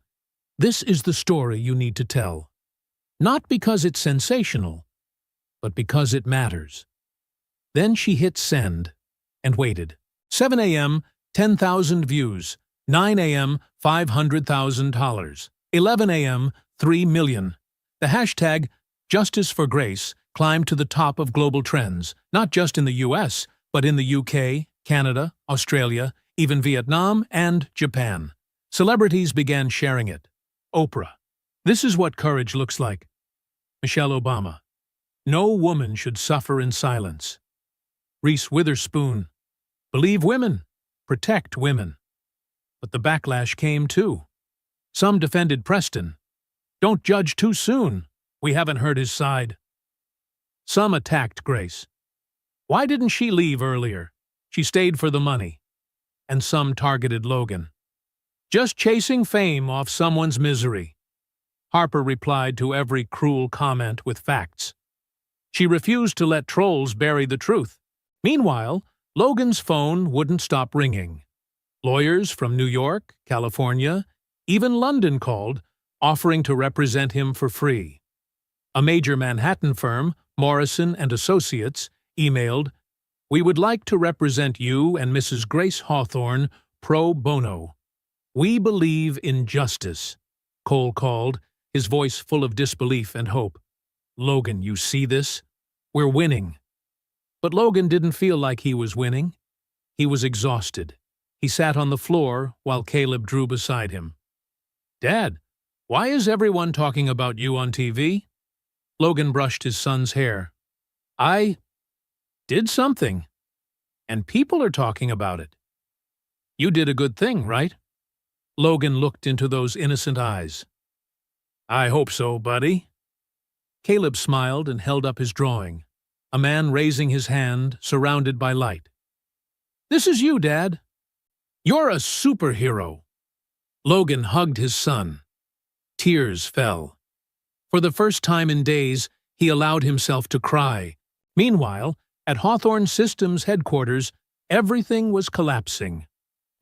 "This is the story you need to tell." Not because it's sensational, but because it matters. Then she hit send and waited. 7 a.m., 10,000 views. 9 a.m., $500,000. 11 a.m., 3 million. The hashtag Justice for Grace climbed to the top of global trends, not just in the US, but in the UK, Canada, Australia, even Vietnam and Japan. Celebrities began sharing it. Oprah. "This is what courage looks like." Michelle Obama. "No woman should suffer in silence." Reese Witherspoon. "Believe women. Protect women." But the backlash came too. Some defended Preston. "Don't judge too soon. We haven't heard his side." Some attacked Grace. "Why didn't she leave earlier? She stayed for the money." And some targeted Logan. "Just chasing fame off someone's misery." Harper replied to every cruel comment with facts. She refused to let trolls bury the truth. Meanwhile, Logan's phone wouldn't stop ringing. Lawyers from New York, California, even London called, offering to represent him for free. A major Manhattan firm, Morrison and Associates, emailed, "We would like to represent you and Mrs. Grace Hawthorne pro bono. We believe in justice." Cole called, his voice full of disbelief and hope. "Logan, you see this? We're winning." But Logan didn't feel like he was winning. He was exhausted. He sat on the floor while Caleb drew beside him. "Dad, why is everyone talking about you on TV?" Logan brushed his son's hair. "I did something, and people are talking about it." "You did a good thing, right?" Logan looked into those innocent eyes. "I hope so, buddy." Caleb smiled and held up his drawing, a man raising his hand, surrounded by light. "This is you, Dad. You're a superhero." Logan hugged his son. Tears fell. For the first time in days, he allowed himself to cry. Meanwhile, at Hawthorne Systems headquarters, everything was collapsing.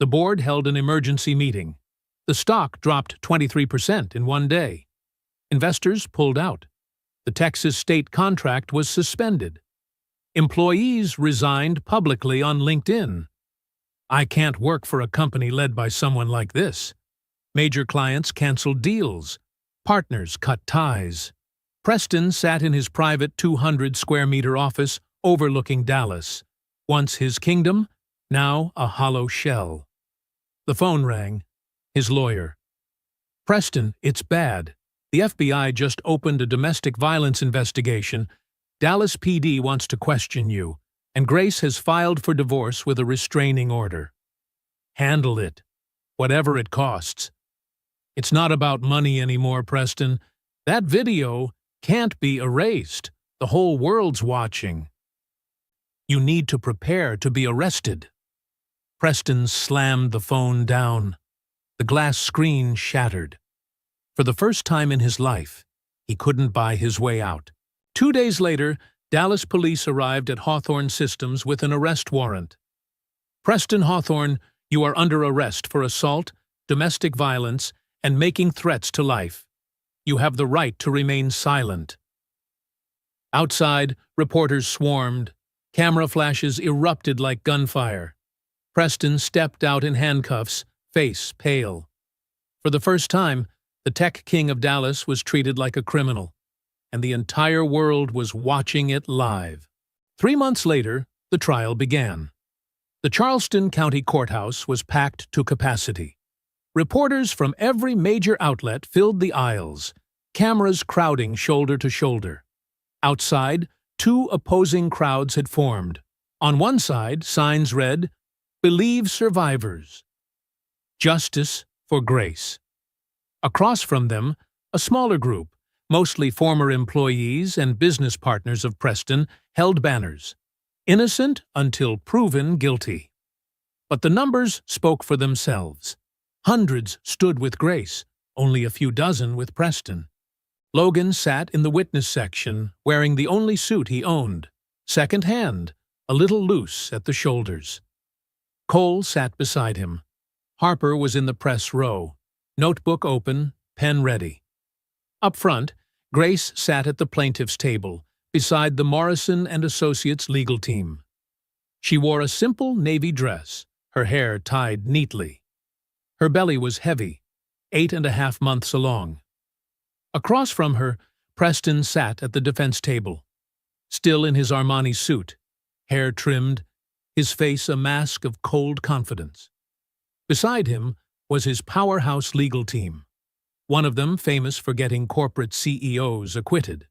The board held an emergency meeting. The stock dropped 23% in one day. Investors pulled out. The Texas state contract was suspended. Employees resigned publicly on LinkedIn. "I can't work for a company led by someone like this." Major clients canceled deals. Partners cut ties. Preston sat in his private 200-square-meter office overlooking Dallas. Once his kingdom, now a hollow shell. The phone rang. His lawyer. "Preston, it's bad. The FBI just opened a domestic violence investigation. Dallas PD wants to question you, and Grace has filed for divorce with a restraining order. Handle it, whatever it costs." "It's not about money anymore, Preston. That video can't be erased. The whole world's watching. You need to prepare to be arrested." Preston slammed the phone down. The glass screen shattered. For the first time in his life, he couldn't buy his way out. 2 days later, Dallas police arrived at Hawthorne Systems with an arrest warrant. "Preston Hawthorne, you are under arrest for assault, domestic violence, and making threats to life. You have the right to remain silent." Outside, reporters swarmed. Camera flashes erupted like gunfire. Preston stepped out in handcuffs, face pale. For the first time, the tech king of Dallas was treated like a criminal, and the entire world was watching it live. 3 months later, the trial began. The Charleston County Courthouse was packed to capacity. Reporters from every major outlet filled the aisles, cameras crowding shoulder to shoulder. Outside, 2 opposing crowds had formed. On one side, signs read, "Believe survivors. Justice for Grace." Across from them, a smaller group, mostly former employees and business partners of Preston, held banners, "Innocent until proven guilty." But the numbers spoke for themselves. Hundreds stood with Grace, only a few dozen with Preston. Logan sat in the witness section, wearing the only suit he owned, second-hand, a little loose at the shoulders. Cole sat beside him. Harper was in the press row, notebook open, pen ready. Up front, Grace sat at the plaintiff's table, beside the Morrison and Associates legal team. She wore a simple navy dress, her hair tied neatly. Her belly was heavy, 8.5 months along. Across from her, Preston sat at the defense table, still in his Armani suit, hair trimmed, his face a mask of cold confidence. Beside him was his powerhouse legal team, one of them famous for getting corporate CEOs acquitted.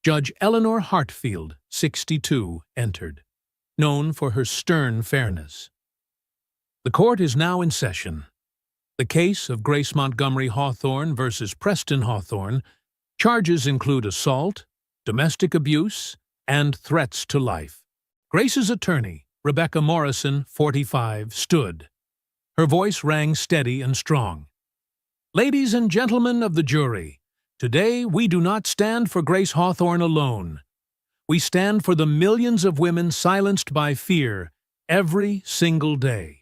Judge Eleanor Hartfield, 62, entered, known for her stern fairness. The court is now in session. The case of Grace Montgomery Hawthorne versus Preston Hawthorne. Charges include assault, domestic abuse, and threats to life. Grace's attorney, Rebecca Morrison, 45, stood. Her voice rang steady and strong. Ladies and gentlemen of the jury, today we do not stand for Grace Hawthorne alone. We stand for the millions of women silenced by fear every single day.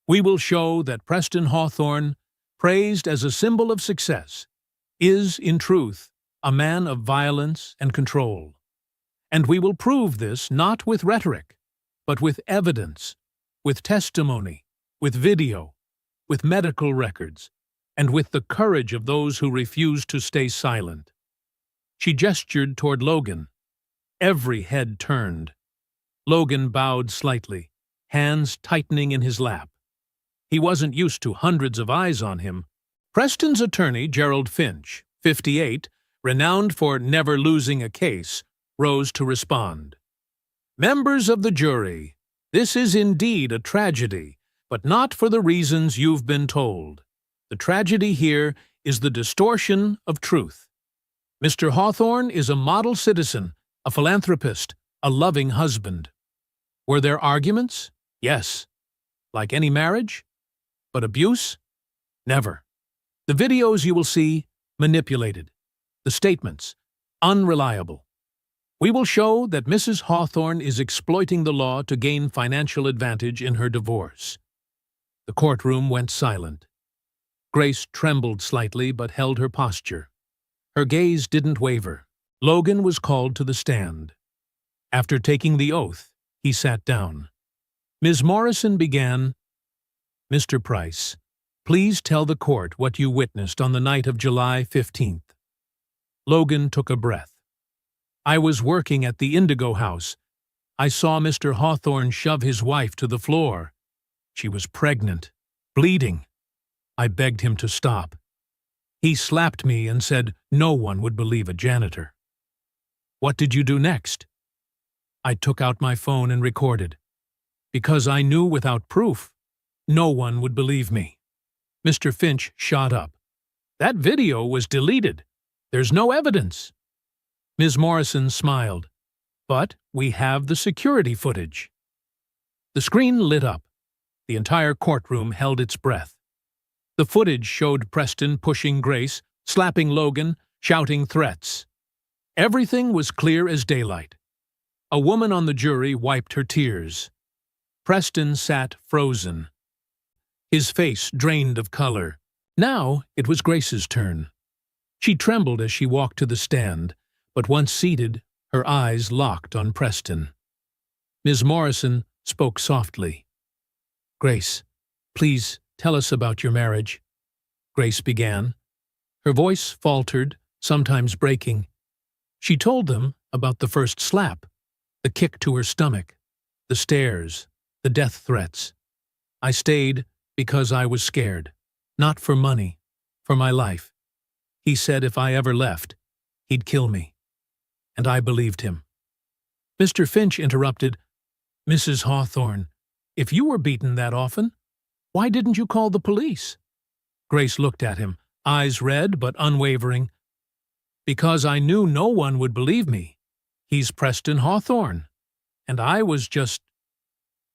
We will show that Preston Hawthorne, praised as a symbol of success, is, in truth, a man of violence and control. And we will prove this not with rhetoric, but with evidence, with testimony, with video, with medical records, and with the courage of those who refuse to stay silent. She gestured toward Logan. Every head turned. Logan bowed slightly, hands tightening in his lap. He wasn't used to hundreds of eyes on him. Preston's attorney, Gerald Finch, 58, renowned for never losing a case, rose to respond. Members of the jury, this is indeed a tragedy, but not for the reasons you've been told. The tragedy here is the distortion of truth. Mr. Hawthorne is a model citizen, a philanthropist, a loving husband. Were there arguments? Yes. Like any marriage? But abuse? Never. The videos you will see, manipulated. The statements, unreliable. We will show that Mrs. Hawthorne is exploiting the law to gain financial advantage in her divorce. The courtroom went silent. Grace trembled slightly but held her posture. Her gaze didn't waver. Logan was called to the stand. After taking the oath, he sat down. Ms. Morrison began, Mr. Price, please tell the court what you witnessed on the night of July 15th. Logan took a breath. I was working at the Indigo House. I saw Mr. Hawthorne shove his wife to the floor. She was pregnant, bleeding. I begged him to stop. He slapped me and said no one would believe a janitor. What did you do next? I took out my phone and recorded. Because I knew without proof, no one would believe me. Mr. Finch shot up. That video was deleted. There's no evidence. Ms. Morrison smiled. But we have the security footage. The screen lit up. The entire courtroom held its breath. The footage showed Preston pushing Grace, slapping Logan, shouting threats. Everything was clear as daylight. A woman on the jury wiped her tears. Preston sat frozen, his face drained of color. Now it was Grace's turn. She trembled as she walked to the stand, but once seated, her eyes locked on Preston. Ms. Morrison spoke softly. Grace, please tell us about your marriage. Grace began. Her voice faltered, sometimes breaking. She told them about the first slap, the kick to her stomach, the stares, the death threats. I stayed because I was scared, not for money, for my life. He said if I ever left, he'd kill me. And I believed him. Mr. Finch interrupted, Mrs. Hawthorne, if you were beaten that often, why didn't you call the police? Grace looked at him, eyes red but unwavering. Because I knew no one would believe me. He's Preston Hawthorne, and I was just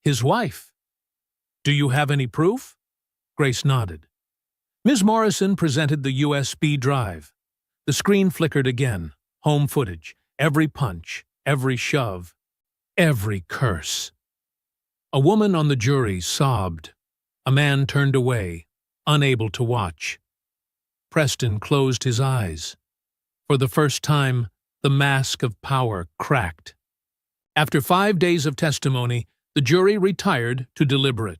his wife. Do you have any proof? Grace nodded. Ms. Morrison presented the USB drive. The screen flickered again. Home footage. Every punch, every shove, every curse. A woman on the jury sobbed. A man turned away, unable to watch. Preston closed his eyes. For the first time, the mask of power cracked. After 5 days of testimony, the jury retired to deliberate.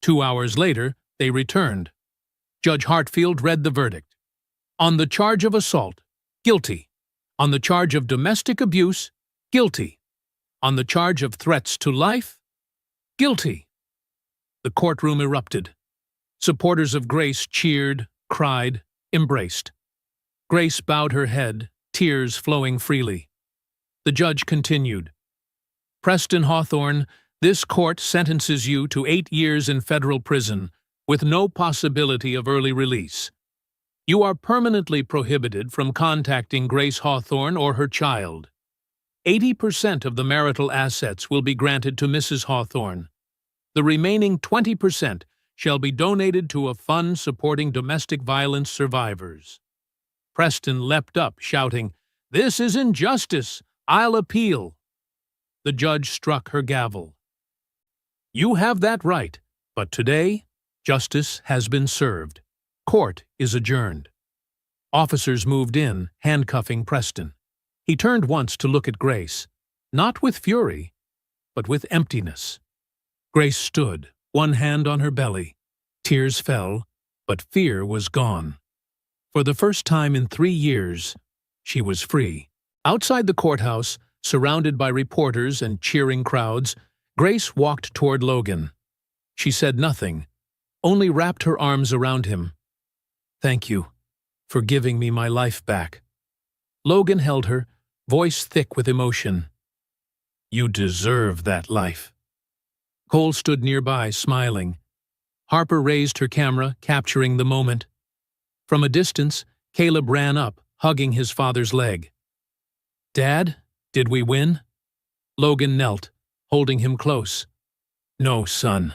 2 hours later, they returned. Judge Hartfield read the verdict. On the charge of assault, guilty. On the charge of domestic abuse, guilty. On the charge of threats to life, guilty. The courtroom erupted. Supporters of Grace cheered, cried, embraced. Grace bowed her head, tears flowing freely. The judge continued. Preston Hawthorne, this court sentences you to 8 years in federal prison with no possibility of early release. You are permanently prohibited from contacting Grace Hawthorne or her child. 80% of the marital assets will be granted to Mrs. Hawthorne. The remaining 20% shall be donated to a fund supporting domestic violence survivors. Preston leapt up, shouting, "This is injustice! I'll appeal!" The judge struck her gavel. You have that right, but today, justice has been served. Court is adjourned. Officers moved in, handcuffing Preston. He turned once to look at Grace, not with fury, but with emptiness. Grace stood, one hand on her belly. Tears fell, but fear was gone. For the first time in 3 years, she was free. Outside the courthouse, surrounded by reporters and cheering crowds, Grace walked toward Logan. She said nothing, only wrapped her arms around him. Thank you for giving me my life back. Logan held her, voice thick with emotion. You deserve that life. Cole stood nearby, smiling. Harper raised her camera, capturing the moment. From a distance, Caleb ran up, hugging his father's leg. Dad, did we win? Logan knelt, holding him close. No, son.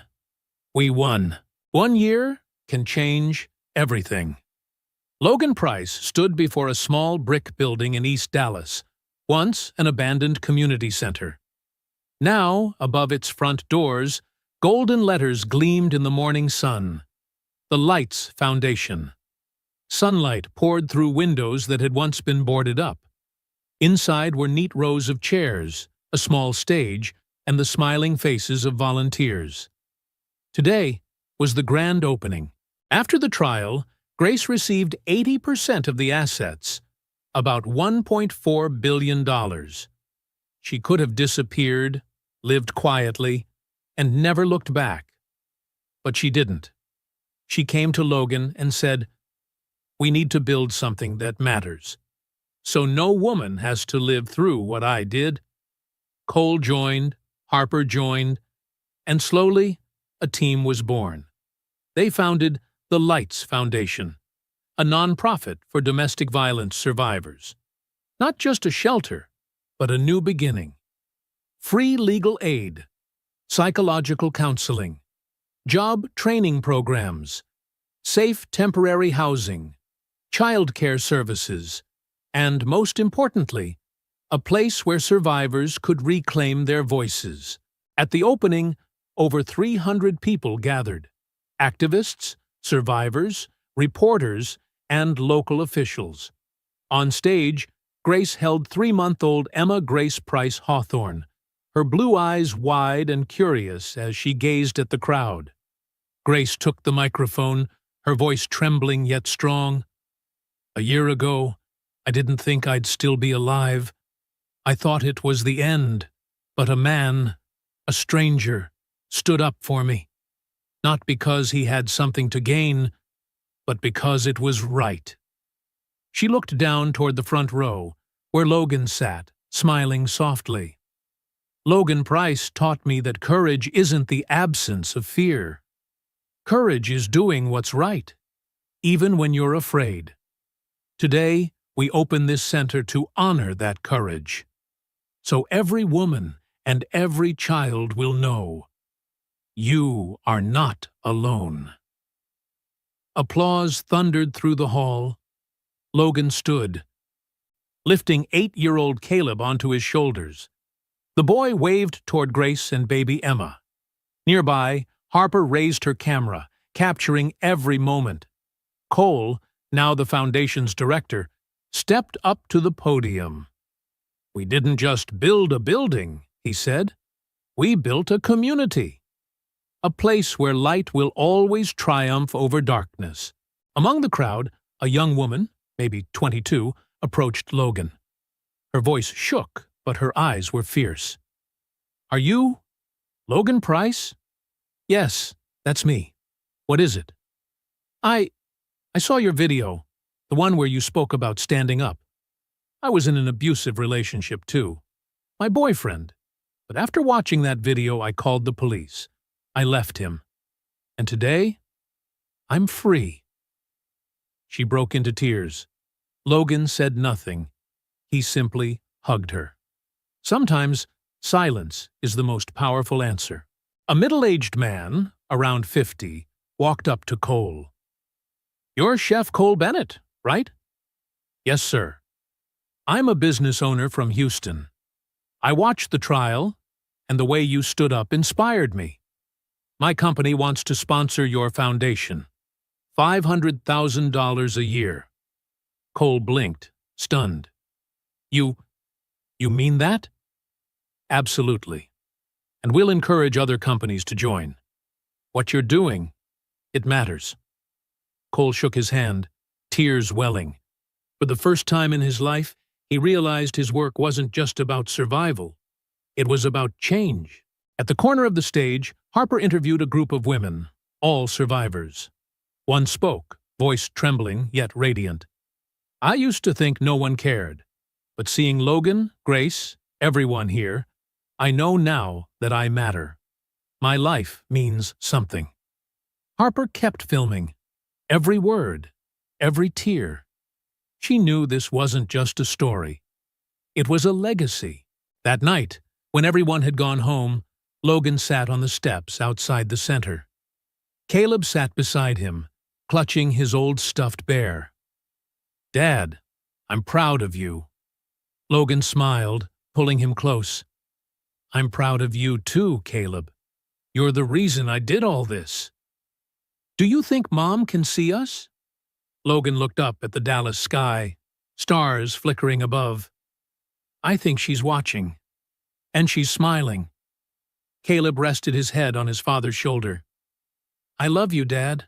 We won. 1 year can change everything. Logan Price stood before a small brick building in East Dallas, once an abandoned community center. Now, above its front doors, golden letters gleamed in the morning sun. The Lights Foundation. Sunlight poured through windows that had once been boarded up. Inside were neat rows of chairs, a small stage, and the smiling faces of volunteers. Today was the grand opening. After the trial, Grace received 80% of the assets, about $1.4 billion. She could have disappeared, lived quietly, and never looked back. But she didn't. She came to Logan and said, "We need to build something that matters. So no woman has to live through what I did." Cole joined, Harper joined, and slowly a team was born. They founded the Lights Foundation, a nonprofit for domestic violence survivors. Not just a shelter, but a new beginning. Free legal aid, psychological counseling, job training programs, safe temporary housing, childcare services, and most importantly, a place where survivors could reclaim their voices. At the opening, over 300 people gathered. Activists, survivors, reporters, and local officials. On stage, Grace held 3-month-old Emma Grace Price Hawthorne, her blue eyes wide and curious as she gazed at the crowd. Grace took the microphone, her voice trembling yet strong. A year ago, I didn't think I'd still be alive. I thought it was the end, but a man, a stranger, stood up for me. Not because he had something to gain, but because it was right. She looked down toward the front row, where Logan sat, smiling softly. Logan Price taught me that courage isn't the absence of fear. Courage is doing what's right, even when you're afraid. Today, we open this center to honor that courage, so every woman and every child will know you are not alone. Applause thundered through the hall. Logan stood, lifting 8-year-old Caleb onto his shoulders. The boy waved toward Grace and baby Emma. Nearby, Harper raised her camera, capturing every moment. Cole, now the foundation's director, stepped up to the podium. "We didn't just build a building," he said. "We built a community. A place where light will always triumph over darkness." Among the crowd, a young woman, maybe 22, approached Logan. Her voice shook, but her eyes were fierce. "Are you Logan Price?" "Yes, that's me. What is it?" I saw your video, the one where you spoke about standing up. I was in an abusive relationship too. My boyfriend. But after watching that video, I called the police. I left him. And today, I'm free." She broke into tears. Logan said nothing. He simply hugged her. Sometimes, silence is the most powerful answer. A middle-aged man, around 50, walked up to Cole. "You're Chef Cole Bennett, right?" "Yes, sir. I'm a business owner from Houston. I watched the trial, and the way you stood up inspired me. My company wants to sponsor your foundation. $500,000 a year." Cole blinked, stunned. You mean that?" "Absolutely. And we'll encourage other companies to join. What you're doing, it matters." Cole shook his hand, tears welling. For the first time in his life, he realized his work wasn't just about survival. It was about change. At the corner of the stage, Harper interviewed a group of women, all survivors. One spoke, voice trembling yet radiant. "I used to think no one cared, but seeing Logan, Grace, everyone here, I know now that I matter. My life means something." Harper kept filming. Every word, every tear. She knew this wasn't just a story. It was a legacy. That night, when everyone had gone home, Logan sat on the steps outside the center. Caleb sat beside him, clutching his old stuffed bear. "Dad, I'm proud of you." Logan smiled, pulling him close. "I'm proud of you too, Caleb. You're the reason I did all this." "Do you think Mom can see us?" Logan looked up at the Dallas sky, stars flickering above. "I think she's watching. And she's smiling." Caleb rested his head on his father's shoulder. "I love you, Dad."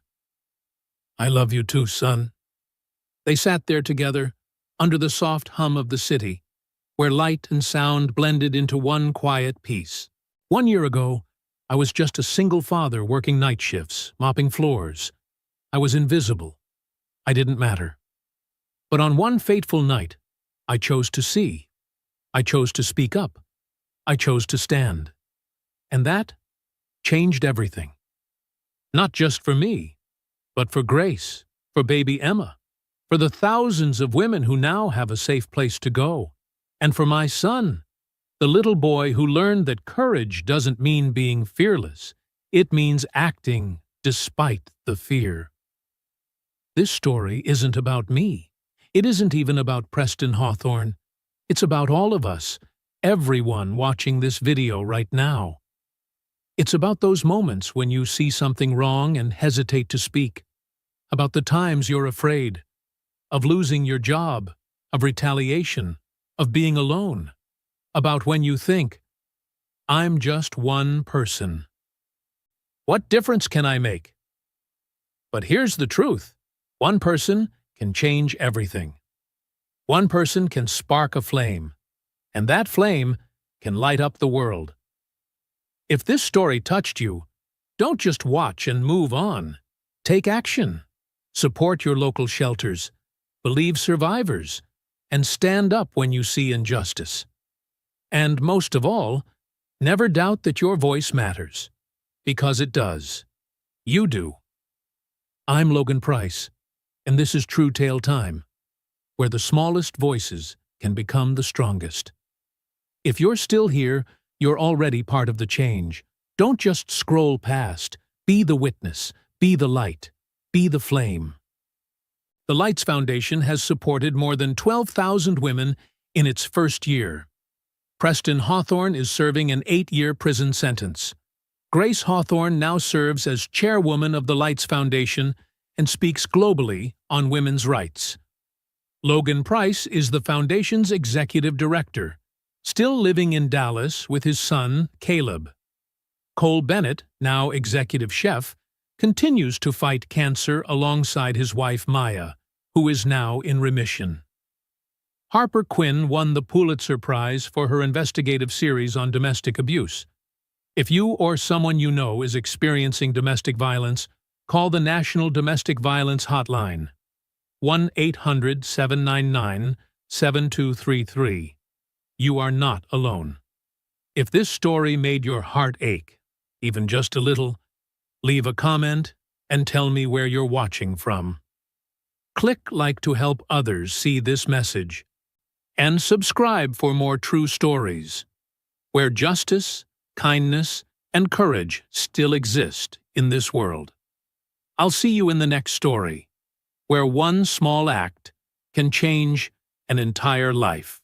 "I love you too, son." They sat there together, under the soft hum of the city, where light and sound blended into one quiet peace. 1 year ago, I was just a single father working night shifts, mopping floors. I was invisible. I didn't matter. But on one fateful night, I chose to see. I chose to speak up. I chose to stand. And that changed everything. Not just for me, but for Grace, for baby Emma, for the thousands of women who now have a safe place to go, and for my son, the little boy who learned that courage doesn't mean being fearless. It means acting despite the fear. This story isn't about me. It isn't even about Preston Hawthorne. It's about all of us, everyone watching this video right now. It's about those moments when you see something wrong and hesitate to speak, about the times you're afraid, of losing your job, of retaliation, of being alone, about when you think, "I'm just one person. What difference can I make?" But here's the truth. One person can change everything. One person can spark a flame, and that flame can light up the world. If this story touched you, don't just watch and move on. Take action. Support your local shelters. Believe survivors. And stand up when you see injustice. And most of all, never doubt that your voice matters. Because it does. You do. I'm Logan Price, and this is True Tale Time, where the smallest voices can become the strongest. If you're still here, you're already part of the change. Don't just scroll past. Be the witness. Be the light. Be the flame. The Lights Foundation has supported more than 12,000 women in its first year. Preston Hawthorne is serving an 8-year prison sentence. Grace Hawthorne now serves as chairwoman of the Lights Foundation and speaks globally on women's rights. Logan Price is the foundation's executive director, still living in Dallas with his son, Caleb. Cole Bennett, now executive chef, continues to fight cancer alongside his wife Maya, who is now in remission. Harper Quinn won the Pulitzer Prize for her investigative series on domestic abuse. If you or someone you know is experiencing domestic violence, call the National Domestic Violence Hotline, 1-800-799-7233. You are not alone. If this story made your heart ache, even just a little, leave a comment and tell me where you're watching from. Click like to help others see this message. And subscribe for more true stories, where justice, kindness, and courage still exist in this world. I'll see you in the next story, where one small act can change an entire life.